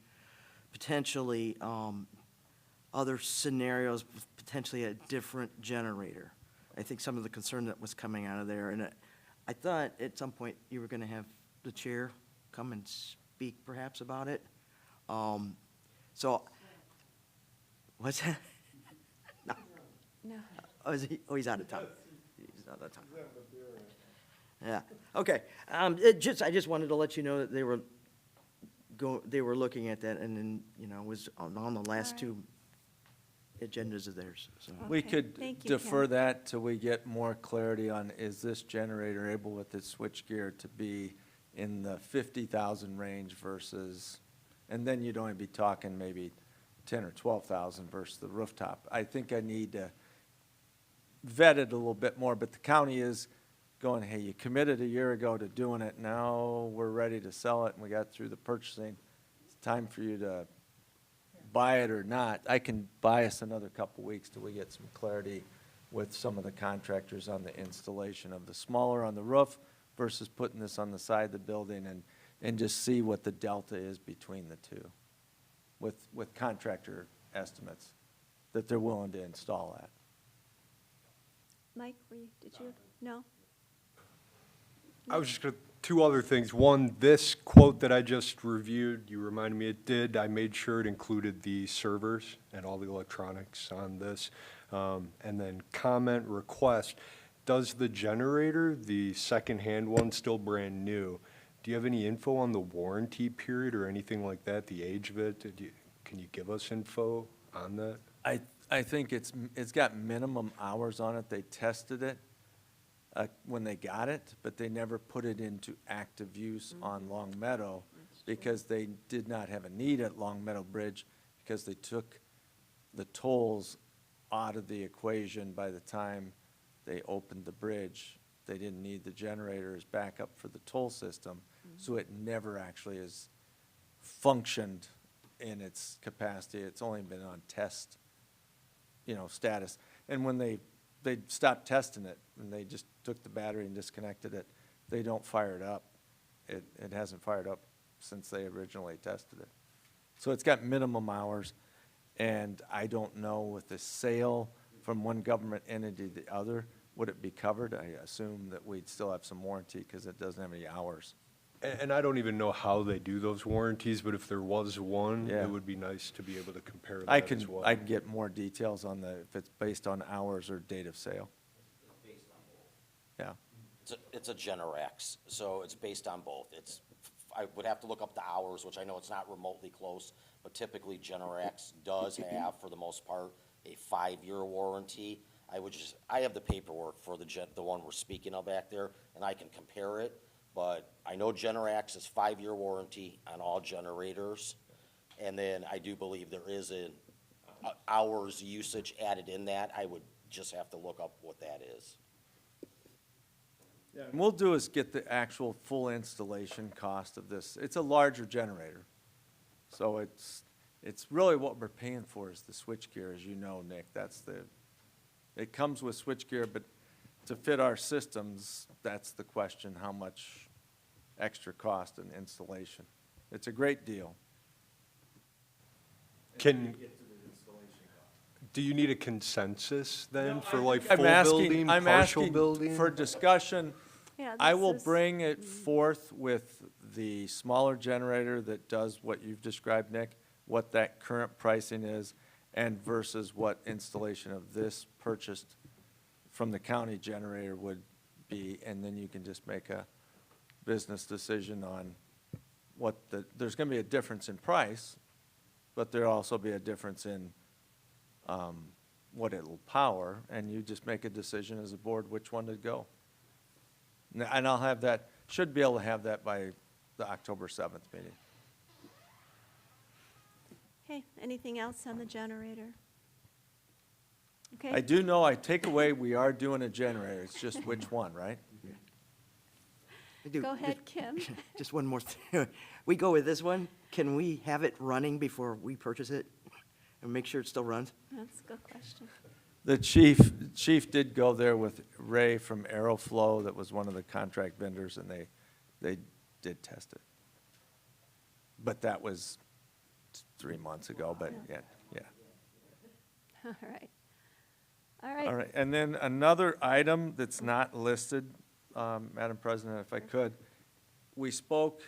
potentially other scenarios, with potentially a different generator. I think some of the concern that was coming out of there, and I thought at some point you were going to have the chair come and speak perhaps about it. So, what's that? No. No. Oh, is he? Oh, he's out of town. He's out of town. Yeah, okay. I just wanted to let you know that they were looking at that, and then, it was on the last two agendas of theirs, so. We Okay, could thank you, defer Ken. that till we get more clarity on, is this generator able with its switchgear to be in the 50,000 range versus, and then you'd only be talking maybe 10 or 12,000 versus the rooftop. I think I need to vet it a little bit more, but the county is going, hey, you committed a year ago to doing it, now we're ready to sell it, and we got through the purchasing. It's time for you to buy it or not. I can buy us another couple weeks till we get some clarity with some of the contractors on the installation of the smaller on the roof versus putting this on the side of the building and just see what the delta is between the two with contractor estimates that they're willing to install at. Mike, did you? No? I was just going to, two other things. One, this quote that I just reviewed, you reminded me it did. I made sure it included the servers and all the electronics on this. And then comment request, does the generator, the second-hand one, still brand new, do you have any info on the warranty period or anything like that, the age of it? Can you give us info on that? I think it's got minimum hours on it. They tested it when they got it, but they never put it into active use on Long Meadow because they did not have a need at Long Meadow Bridge because they took the tolls out of the equation by the time they opened the bridge. They didn't need the generator as backup for the toll system, so it never actually has functioned in its capacity. It's only been on test, status. And when they stopped testing it and they just took the battery and disconnected it, they don't fire it up. It hasn't fired up since they originally tested it. So it's got minimum hours, and I don't know with the sale from one government entity to the other, would it be covered? I assume that we'd still have some warranty because it doesn't have any hours. And I don't even know how they do those warranties, but if there was one, Yeah. it would be nice to be able to compare that I as well. can get more details on if it's based on hours or date of sale. Yeah. It's a Generac, so it's based on both. I would have to look up the hours, which I know it's not remotely close, but typically Generac does have, for the most part, a 5-year warranty. I have the paperwork for the one we're speaking of back there, and I can compare it. But I know Generac is 5-year warranty on all generators, and then I do believe there is an hours usage added in that. I would just have to look up what that is. Yeah, and we'll do is get the actual full installation cost of this. It's a larger generator, so it's really what we're paying for is the switchgear, as you know, Nick. It comes with switchgear, but to fit our systems, that's the question, how much extra cost and installation. It's a great deal. Do you need a consensus then for like I'm full building, I'm partial asking building? for discussion. Yeah, I this will is- bring it forth with the smaller generator that does what you've described, Nick, what that current pricing is, and versus what installation of this purchased from the county generator would be, and then you can just make a business decision on there's gonna be a difference in price, but there'll also be a difference in what it'll power, and you just make a decision as a board which one to go. And I'll have that, should be able to have that by the October 7th meeting. Okay, anything else on the generator? Okay. I do know, I take away, we are doing a generator, it's just which one, right? I do. Go ahead, Kim. Just one more thing. We go with this one, can we have it running before we purchase it and make sure it still runs? That's a good question. The chief did go there with Ray from Aeroflow, that was one of the contract vendors, and they did test it. But that was 3 months ago, but yeah. All right. All right. All right, and then another item that's not listed, Madam President, if I could, we spoke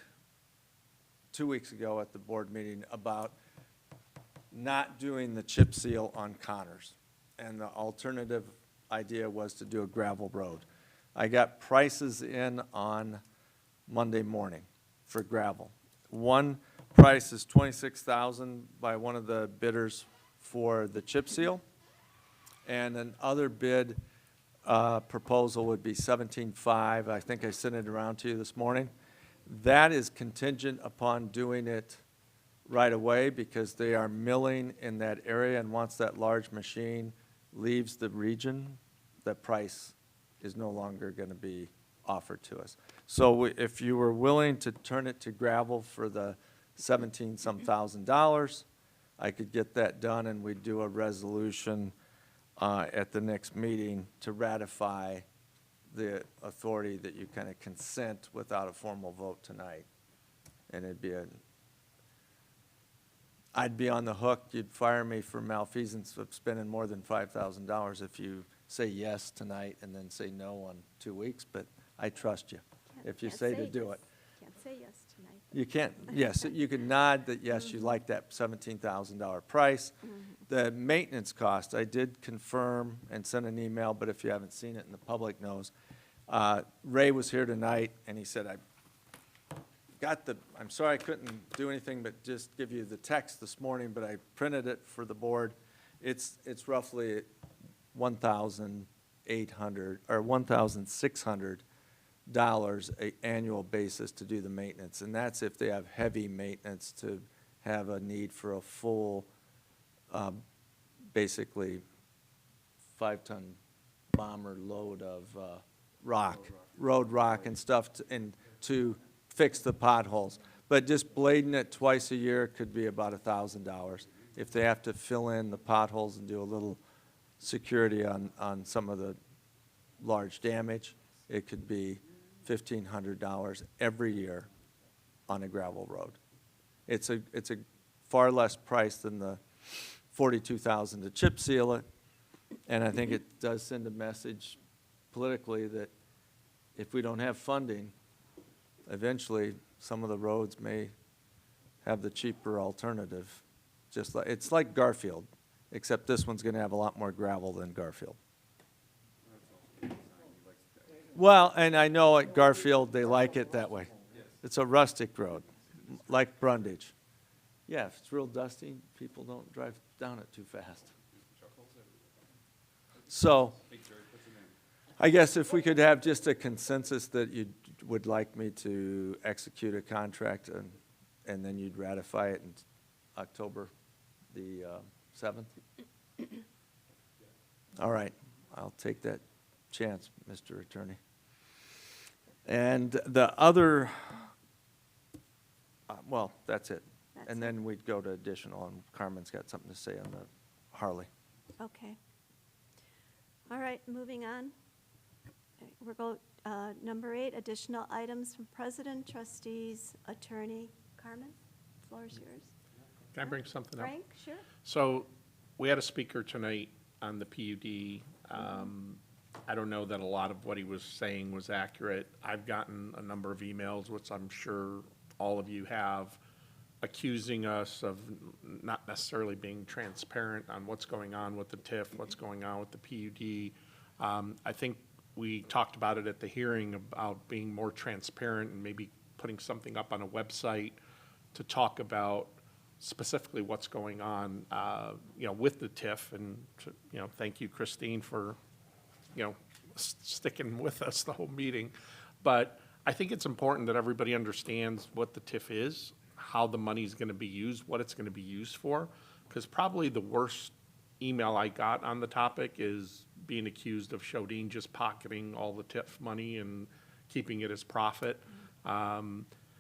2 weeks ago at the board meeting about not doing the chip seal on Connors. And the alternative idea was to do a gravel road. I got prices in on Monday morning for gravel. One price is $26,000 by one of the bidders for the chip seal, and another bid proposal would be $17,500. I think I sent it around to you this morning. That is contingent upon doing it right away because they are milling in that area, and once that large machine leaves the region, the price is no longer going to be offered to us. So if you were willing to turn it to gravel for the $17-some thousand, I could get that done, and we'd do a resolution at the next meeting to ratify the authority that you kind of consent without a formal vote tonight. And I'd be on the hook. You'd fire me for malfeasance of spending more than $5,000 if you say yes tonight and then say no on 2 weeks, but I trust you if you say to do it. Can't say yes tonight. You can't, yes, you can nod that, yes, you like that $17,000 price. The maintenance cost, I did confirm and send an email, but if you haven't seen it and the public knows, Ray was here tonight, and he said, I'm sorry I couldn't do anything but just give you the text this morning, but I printed it for the board. It's roughly $1,800 or $1,600 a annual basis to do the maintenance, and that's if they have heavy maintenance to have a need for a full, basically 5-ton bomber load of road rock and stuff to fix the potholes. But just blading it twice a year could be about $1,000. If they have to fill in the potholes and do a little security on some of the large damage, it could be $1,500 every year on a gravel road. It's a far less price than the $42,000 to chip seal it, and I think it does send a message politically that if we don't have funding, eventually some of the roads may have the cheaper alternative. Just like it's like Garfield, except this one's going to have a lot more gravel than Garfield. Well, and I know at Garfield they like it that way. It's a rustic road, like Brundage. Yeah, if it's real dusty, people don't drive down it too fast. So, I guess if we could have just a consensus that you would like me to execute a contract and then you'd ratify it in October the 7th? All right, I'll take that chance, Mr. Attorney. And the other, well, that's it. And then we'd go to additional, and Carmen's got something to say on the Harley. Okay. All right, moving on. We're going, number 8, additional items from president, trustees, attorney. Carmen, floor is yours. Can I bring something up? Frank, sure. So we had a speaker tonight on the PUD. I don't know that a lot of what he was saying was accurate. I've gotten a number of emails, which I'm sure all of you have, accusing us of not necessarily being transparent on what's going on with the TIF, what's going on with the PUD. I think we talked about it at the hearing about being more transparent and maybe putting something up on a website to talk about specifically what's going on, with the TIF. And, thank you, Christine, for, sticking with us the whole meeting. But I think it's important that everybody understands what the TIF is, how the money's going to be used, what it's going to be used for, because probably the worst email I got on the topic is being accused of Shodine just pocketing all the TIF money and keeping it as profit.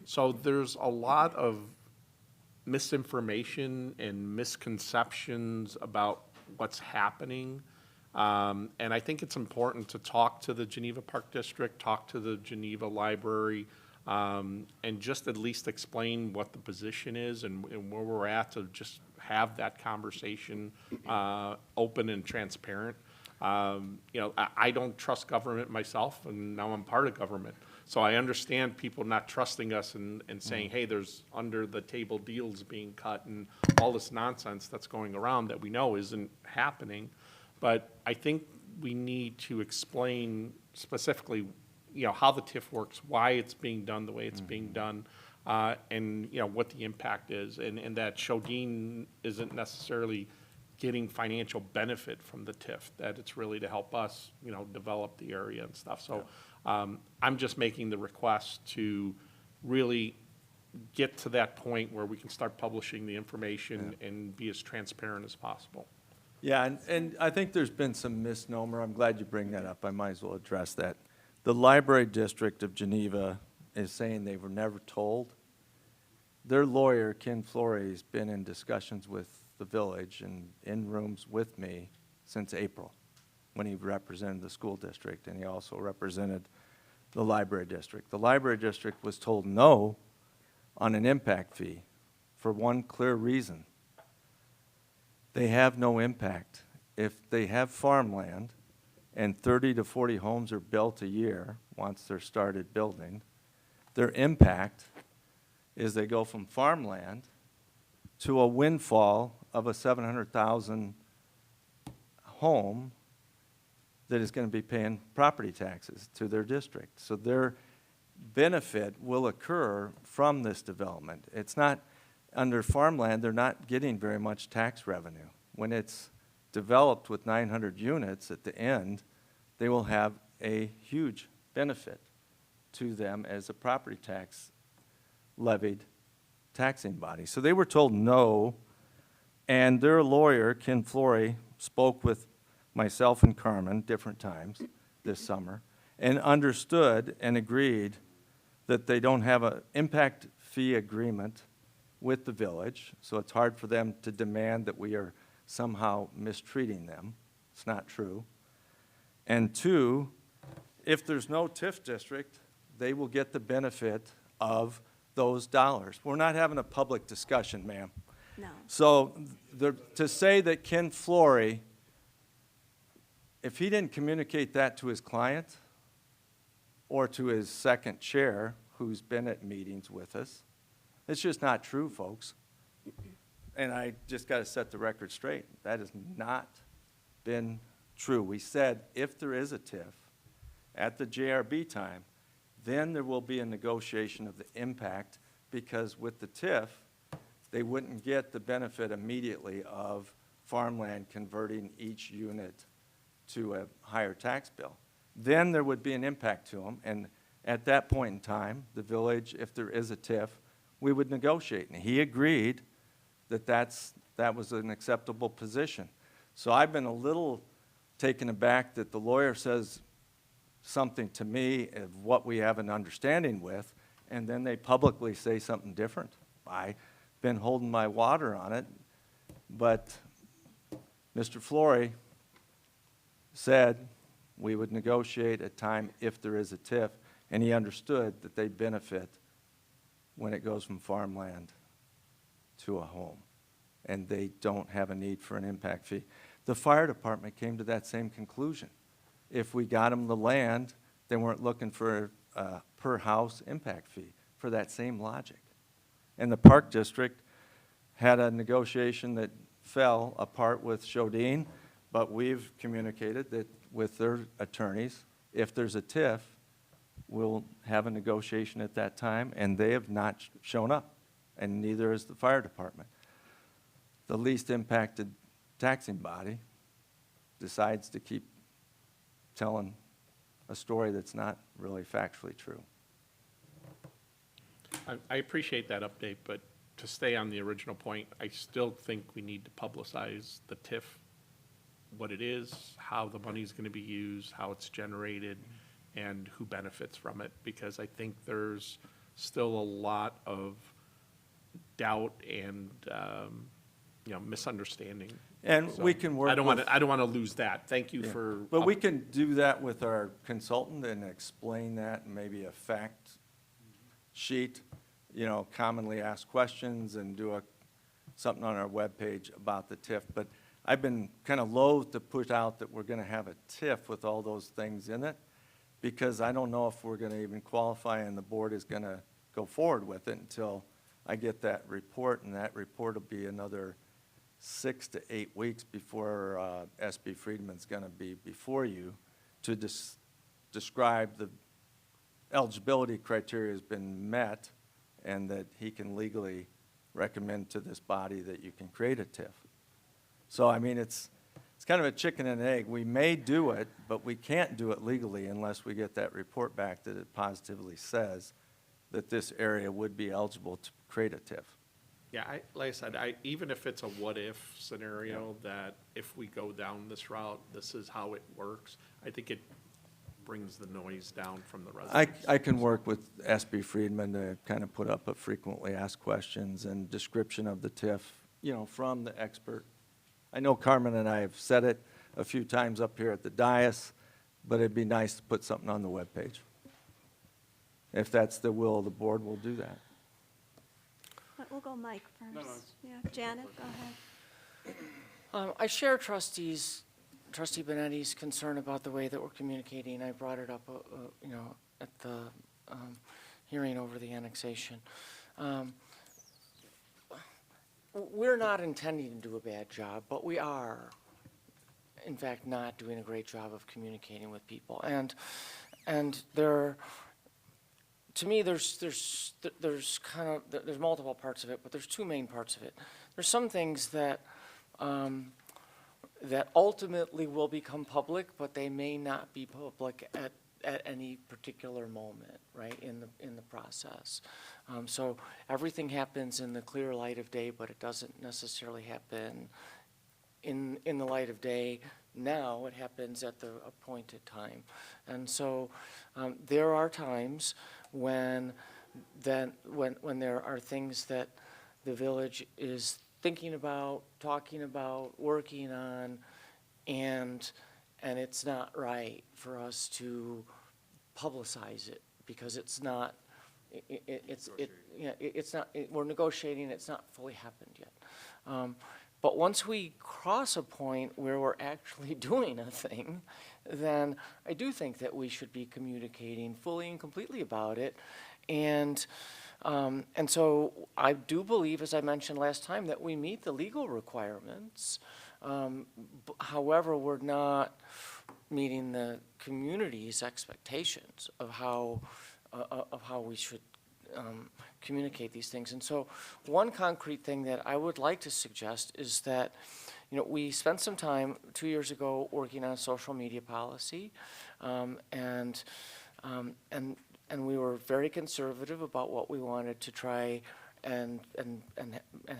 So there's a lot of misinformation and misconceptions about what's happening. And I think it's important to talk to the Geneva Park District, talk to the Geneva Library, and just at least explain what the position is and where we're at, to just have that conversation open and transparent. I don't trust government myself, and now I'm part of government. So I understand people not trusting us and saying, hey, there's under the table deals being cut and all this nonsense that's going around that we know isn't happening. But I think we need to explain specifically, how the TIF works, why it's being done the way it's being done, and, what the impact is, and that Shodine isn't necessarily getting financial benefit from the TIF, that it's really to help us, develop the area and stuff. So I'm just making the request to really get to that point where we can start publishing the information and be as transparent as possible. Yeah, and I think there's been some misnomer. I'm glad you bring that up. I might as well address that. The Library District of Geneva is saying they were never told. Their lawyer, Ken Flory, has been in discussions with the village and in rooms with me since April. when he represented the school district, and he also represented the library district. The library district was told no on an impact fee for one clear reason. They have no impact. If they have farmland and 30 to 40 homes are built a year once they're started building, their impact is they go from farmland to a windfall of a 700,000 home that is going to be paying property taxes to their district. So their benefit will occur from this development. It's not, under farmland, they're not getting very much tax revenue. When it's developed with 900 units at the end, they will have a huge benefit to them as a property tax levied taxing body. So they were told no, and their lawyer, Ken Flory, spoke with myself and Carmen different times this summer and understood and agreed that they don't have an impact fee agreement with the village, so it's hard for them to demand that we are somehow mistreating them. It's not true. And two, if there's no TIF district, they will get the benefit of those dollars. We're not having a public discussion, ma'am. No. So to say that Ken Flory, if he didn't communicate that to his client or to his second chair, who's been at meetings with us, it's just not true, folks. And I just got to set the record straight. That has not been true. We said if there is a TIF at the JRB time, then there will be a negotiation of the impact, because with the TIF, they wouldn't get the benefit immediately of farmland converting each unit to a higher tax bill. Then there would be an impact to them, and at that point in time, the village, if there is a TIF, we would negotiate. And he agreed that that was an acceptable position. So I've been a little taken aback that the lawyer says something to me of what we have an understanding with, and then they publicly say something different. I've been holding my water on it, but Mr. Flory said we would negotiate a time if there is a TIF, and he understood that they benefit when it goes from farmland to a home, and they don't have a need for an impact fee. The fire department came to that same conclusion. If we got them the land, they weren't looking for a per house impact fee for that same logic. And the park district had a negotiation that fell apart with Shodine, but we've communicated that with their attorneys, if there's a TIF, we'll have a negotiation at that time, and they have not shown up, and neither has the fire department. The least impacted taxing body decides to keep telling a story that's not really factually true. I appreciate that update, but to stay on the original point, I still think we need to publicize the TIF, what it is, how the money's going to be used, how it's generated, and who benefits from it, because I think there's still a lot of doubt and misunderstanding. And So we can work I don't want with- to. I don't want to lose that. Thank you Yeah. for. But we can do that with our consultant and explain that, and maybe a fact sheet, commonly asked questions, and do something on our webpage about the TIF. But I've been kind of loath to put out that we're going to have a TIF with all those things in it, because I don't know if we're going to even qualify and the board is going to go forward with it until I get that report, and that report will be another 6 to 8 weeks before SB Friedman's going to be before you to describe the eligibility criteria has been met, and that he can legally recommend to this body that you can create a TIF. So, I mean, it's kind of a chicken and egg. We may do it, but we can't do it legally unless we get that report back that it positively says that this area would be eligible to create a TIF. Yeah, like I said, even if it's a what-if scenario, that if we go down this route, this is how it works, I think it brings the noise down from the residents. I can work with SB Friedman to kind of put up a frequently asked questions and description of the TIF, from the expert. I know Carmen and I have said it, a few times up here at the dais, but it'd be nice to put something on the webpage. If that's the will of the board, we'll do that. We'll go Mike first. Yeah, Janet, go ahead. I share Trustee Benetti's concern about the way that we're communicating. I brought it up, at the hearing over the annexation. We're not intending to do a bad job, but we are, in fact, not doing a great job of communicating with people. And there, to me, there's multiple parts of it, but there's two main parts of it. There's some things that that ultimately will become public, but they may not be public at any particular moment, right, in the process. So everything happens in the clear light of day, but it doesn't necessarily happen in the light of day now. It happens at the appointed time. And so there are times when there are things that the village is thinking about, talking about, working on, and it's not right for us to publicize it because it's not. We're negotiating. It's not fully happened yet. But once we cross a point where we're actually doing a thing, then I do think that we should be communicating fully and completely about it. And so I do believe, as I mentioned last time, that we meet the legal requirements. However, we're not meeting the community's expectations of how we should communicate these things. And so one concrete thing that I would like to suggest is that, we spent some time 2 years ago working on a social media policy, and we were very conservative about what we wanted to try and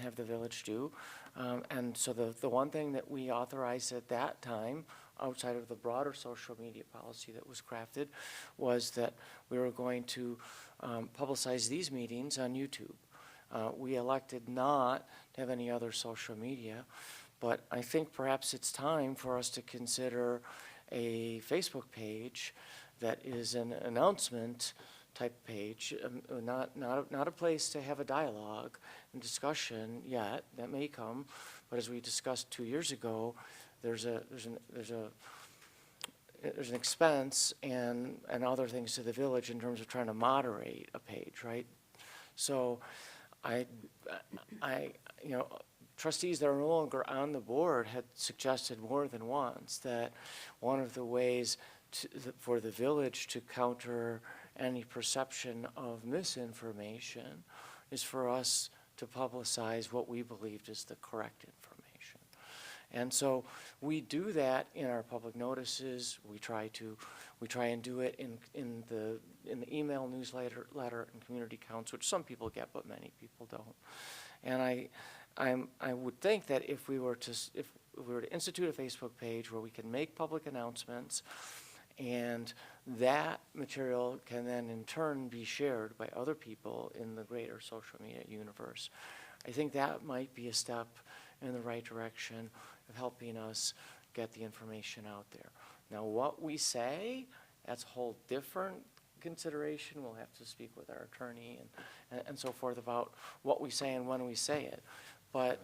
have the village do. And so the one thing that we authorized at that time, outside of the broader social media policy that was crafted, was that we were going to publicize these meetings on YouTube. We elected not to have any other social media, but I think perhaps it's time for us to consider a Facebook page that is an announcement type page, not a place to have a dialogue and discussion yet. That may come, but as we discussed 2 years ago, there's an expense and other things to the village in terms of trying to moderate a page, right? So trustees that are no longer on the board had suggested more than once that one of the ways for the village to counter any perception of misinformation is for us to publicize what we believed is the correct information. And so we do that in our public notices. We try and do it in the email newsletter and community counts, which some people get, but many people don't. And I would think that if we were to institute a Facebook page where we can make public announcements, and that material can then in turn be shared by other people in the greater social media universe, I think that might be a step in the right direction of helping us get the information out there. Now, what we say, that's a whole different consideration. We'll have to speak with our attorney and so forth about what we say and when we say it. But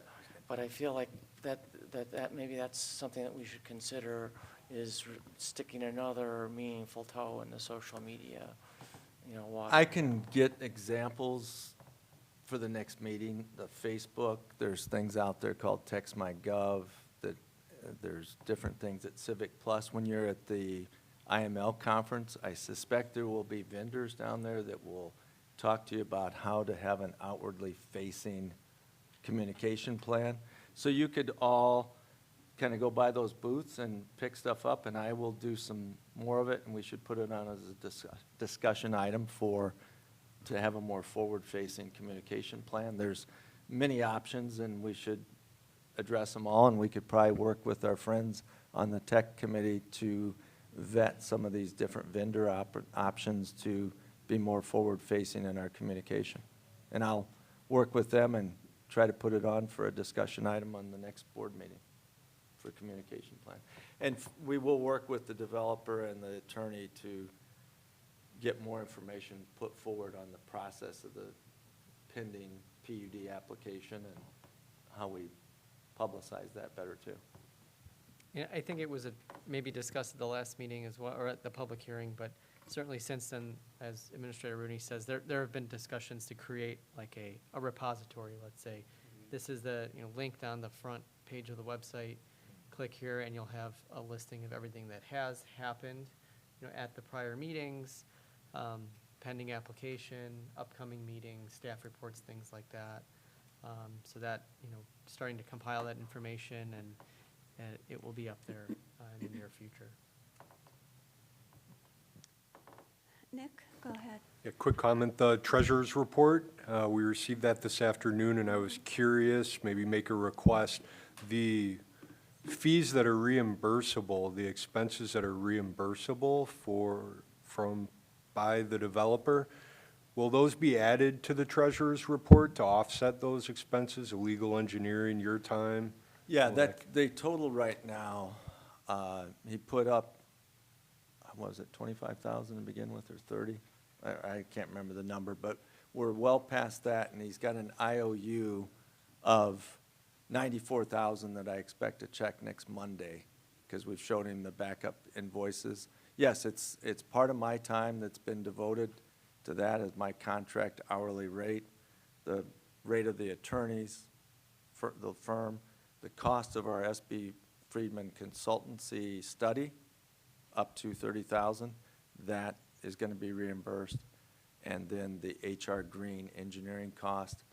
I feel like that maybe that's something that we should consider, is sticking another meaningful toe in the social media, water. I can get examples for the next meeting. The Facebook, there's things out there called Text My Gov, that there's different things at Civic Plus. When you're at the IML conference, I suspect there will be vendors down there that will talk to you about how to have an outwardly facing communication plan. So you could all kind of go by those booths and pick stuff up, and I will do some more of it, and we should put it on as a discussion item to have a more forward-facing communication plan. There's many options, and we should address them all, and we could probably work with our friends on the tech committee to vet some of these different vendor options to be more forward-facing in our communication. And I'll work with them and try to put it on for a discussion item on the next board meeting. for communication plan. And we will work with the developer and the attorney to get more information put forward on the process of the pending PUD application and how we publicize that better too. Yeah, I think it was maybe discussed at the last meeting as well, or at the public hearing, but certainly since then, as Administrator Rooney says, there have been discussions to create like a repository, let's say. This is the, linked on the front page of the website. Click here and you'll have a listing of everything that has happened, at the prior meetings, pending application, upcoming meetings, staff reports, things like that. So that, starting to compile that information and it will be up there in the near future. Nick, go ahead. Yeah, quick comment, the treasurer's report, we received that this afternoon, and I was curious, maybe make a request. The fees that are reimbursable, the expenses that are reimbursable by the developer, will those be added to the treasurer's report to offset those expenses, illegal engineering, your time? Yeah, they total right now, he put up, what was it, 25,000 to begin with, or 30? I can't remember the number, but we're well past that, and he's got an IOU of 94,000 that I expect to check next Monday, because we've showed him the backup invoices. Yes, it's part of my time that's been devoted to that as my contract hourly rate, the rate of the attorneys for the firm, the cost of our SB Friedman consultancy study, up to 30,000, that is going to be reimbursed, and then the HR Green engineering cost.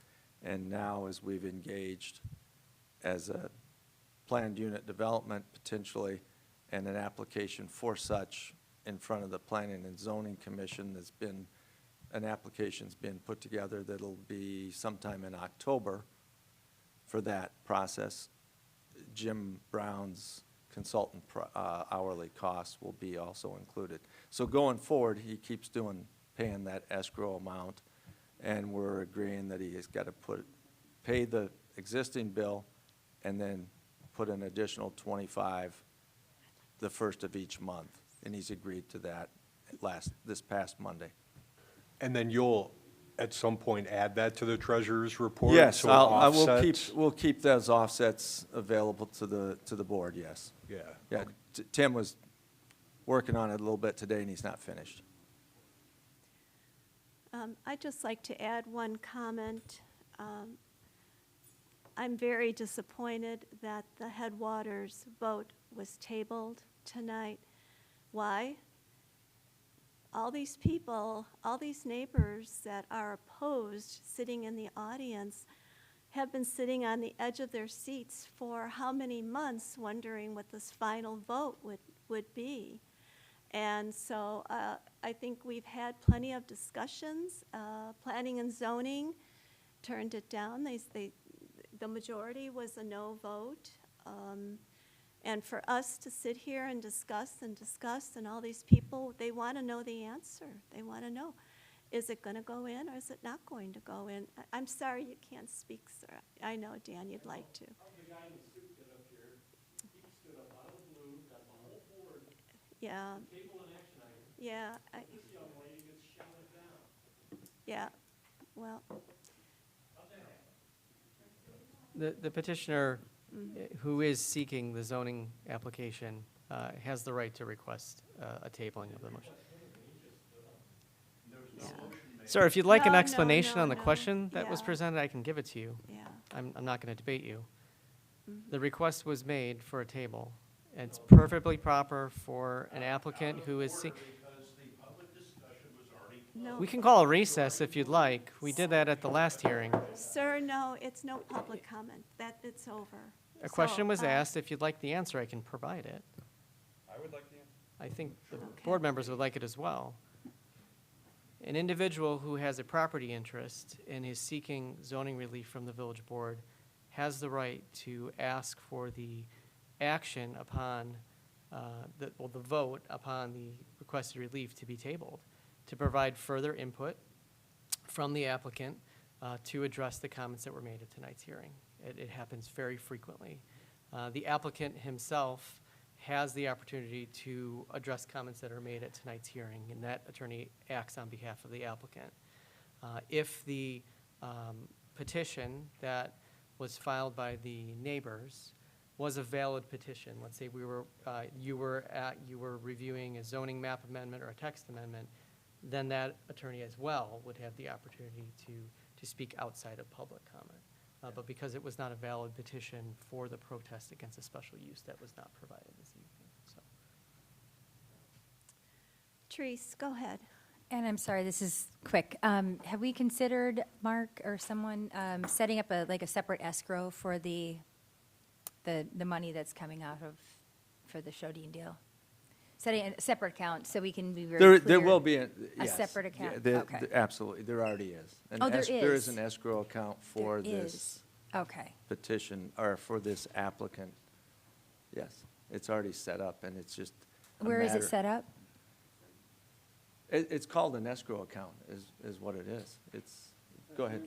And now, as we've engaged as a planned unit development potentially, and an application for such in front of the Planning and Zoning Commission, an application's been put together that'll be sometime in October for that process. Jim Brown's consultant hourly costs will be also included. So going forward, he keeps paying that escrow amount, and we're agreeing that he has got to pay the existing bill and then put an additional 25 the first of each month, and he's agreed to that this past Monday. And then you'll, at some point, add that to the treasurer's report? Yes, so we'll keep those offsets available to the board, yes. Yeah. Yeah, Tim was working on it a little bit today, and he's not finished. I'd just like to add one comment. I'm very disappointed that the Headwaters vote was tabled tonight. Why? All these people, all these neighbors that are opposed sitting in the audience have been sitting on the edge of their seats for how many months wondering what this final vote would be. And so I think we've had plenty of discussions. Planning and Zoning turned it down. The majority was a no vote. And for us to sit here and discuss, and all these people, they want to know the answer. They want to know, is it going to go in or is it not going to go in? I'm sorry you can't speak, sir. I know, Dan, you'd like to. The guy in the suit got up here. He stood up out of the blue, got the whole board. Yeah. Table and action item. Yeah. This young lady gets shouted down. Yeah. Well. The petitioner, who is seeking the zoning application, has the right to request a tabling of the motion. Sir, if you'd like an explanation on the question that was presented, I can give it to you. Yeah. I'm not going to debate you. The request was made for a table. It's perfectly proper for an applicant who is seeking. No. We can call a recess if you'd like. We did that at the last hearing. Sir, no, it's no public comment. It's over. A question was asked. If you'd like the answer, I can provide it. I would like the answer. I think the board members would like it as well. An individual who has a property interest and is seeking zoning relief from the village board has the right to ask for the action upon, the vote upon the requested relief to be tabled, to provide further input from the applicant to address the comments that were made at tonight's hearing. It happens very frequently. The applicant himself has the opportunity to address comments that are made at tonight's hearing, and that attorney acts on behalf of the applicant. If the petition that was filed by the neighbors was a valid petition, let's say you were reviewing a zoning map amendment or a text amendment, then that attorney as well would have the opportunity to speak outside of public comment. But because it was not a valid petition for the protest against a special use, that was not provided this evening. So. Therese, go ahead. And I'm sorry, this is quick. Have we considered, Mark or someone, setting up a separate escrow for the money that's coming out of, for the Shodine deal? Setting a separate account so we can be very clear. There will be a yes. Separate account, Yeah, okay. Absolutely, there already is. There There is. is an escrow account for There this is. Okay. petition, or for this applicant. Yes, it's already set up, and it's just a Where is it matter- set up? It's called an escrow account, is what it is. Go ahead.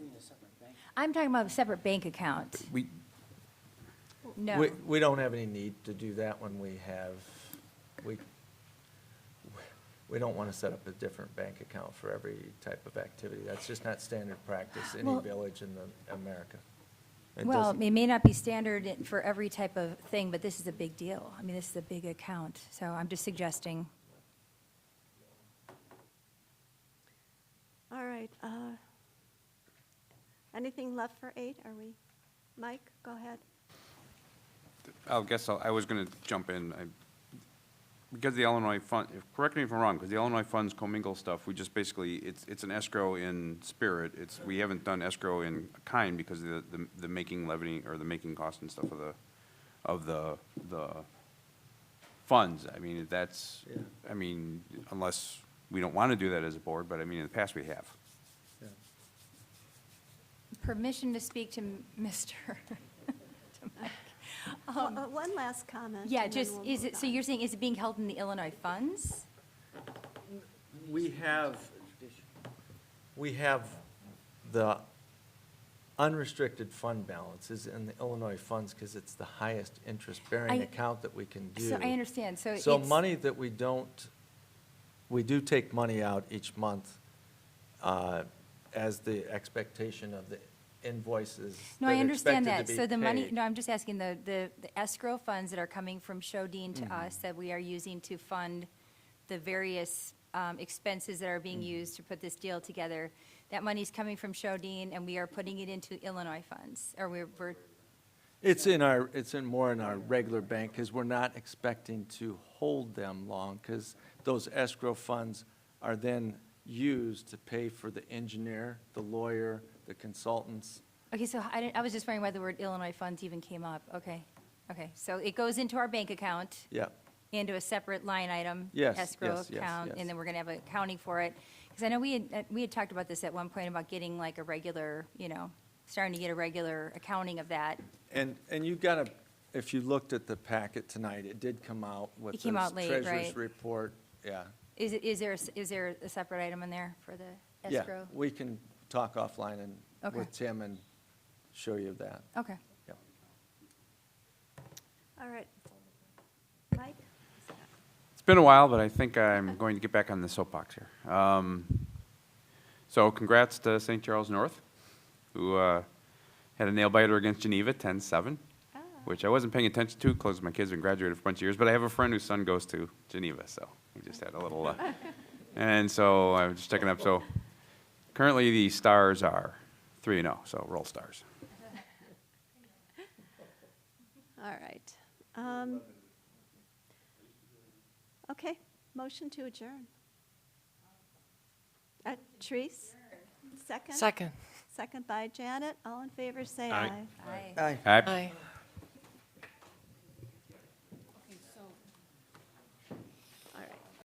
I'm talking about a separate bank account. No. We don't have any need to do that when we don't want to set up a different bank account for every type of activity. That's just not standard practice in any village in America. It Well, doesn't- it may not be standard for every type of thing, but this is a big deal. I mean, this is a big account, so I'm just suggesting. All right. Anything left for 8? Are we? Mike, go ahead. I was going to jump in. Because the Illinois fund, correct me if I'm wrong, because the Illinois funds commingle stuff, we just basically, it's an escrow in spirit. We haven't done escrow in kind because of the making levy, or the making cost and stuff of the funds. I mean, I mean, unless we don't want to do that as a board, but I mean, in the past we have. Permission to speak to Mr. to Mike. One last comment. Yeah, and then just, we'll is move it, so on. you're saying, is it being held in the Illinois funds? We have the unrestricted fund balances in the Illinois funds because it's the highest interest-bearing account that we can do. So I understand, so So it's. money that we do take money out each month as the expectation of the invoices No, that I are understand expected that. to be So the money, paid. no, I'm just asking the escrow funds that are coming from Shodine to us that we are using to fund the various expenses that are being used to put this deal together. That money's coming from Shodine and we are putting it into Illinois funds, or we're. It's more in our regular bank, because we're not expecting to hold them long, because those escrow funds are then used to pay for the engineer, the lawyer, the consultants. Okay, so I was just wondering why the word Illinois funds even came up. Okay, so it goes into our bank account. Yeah. Into a separate line item. Yes, Escrow yes, yes, account, yes. and then we're gonna have accounting for it. Because I know we had talked about this at one point about getting like a regular, starting to get a regular accounting of that. And you've got to, if you looked at the packet tonight, it did come out with It came this out late, treasurer's right? report, yeah. Is there a separate item in there for the Yeah, escrow? we can talk offline and Okay. with Tim and show you that. Okay. Yeah. All right. Mike? It's been a while, but I think I'm going to get back on the soapbox here. So congrats to St. Charles North, who had a nail biter against Geneva, 10-7, which I wasn't paying attention to because my kids have been graduated for a bunch of years, but I have a friend whose son goes to Geneva, so he just had a little, and so I was just checking up. So currently the Stars are 3-0, so roll Stars. All right. Okay, motion to adjourn. Therese? Second? Second. Second by Janet. All in favor, say Aye. aye. Aye. Aye. Aye.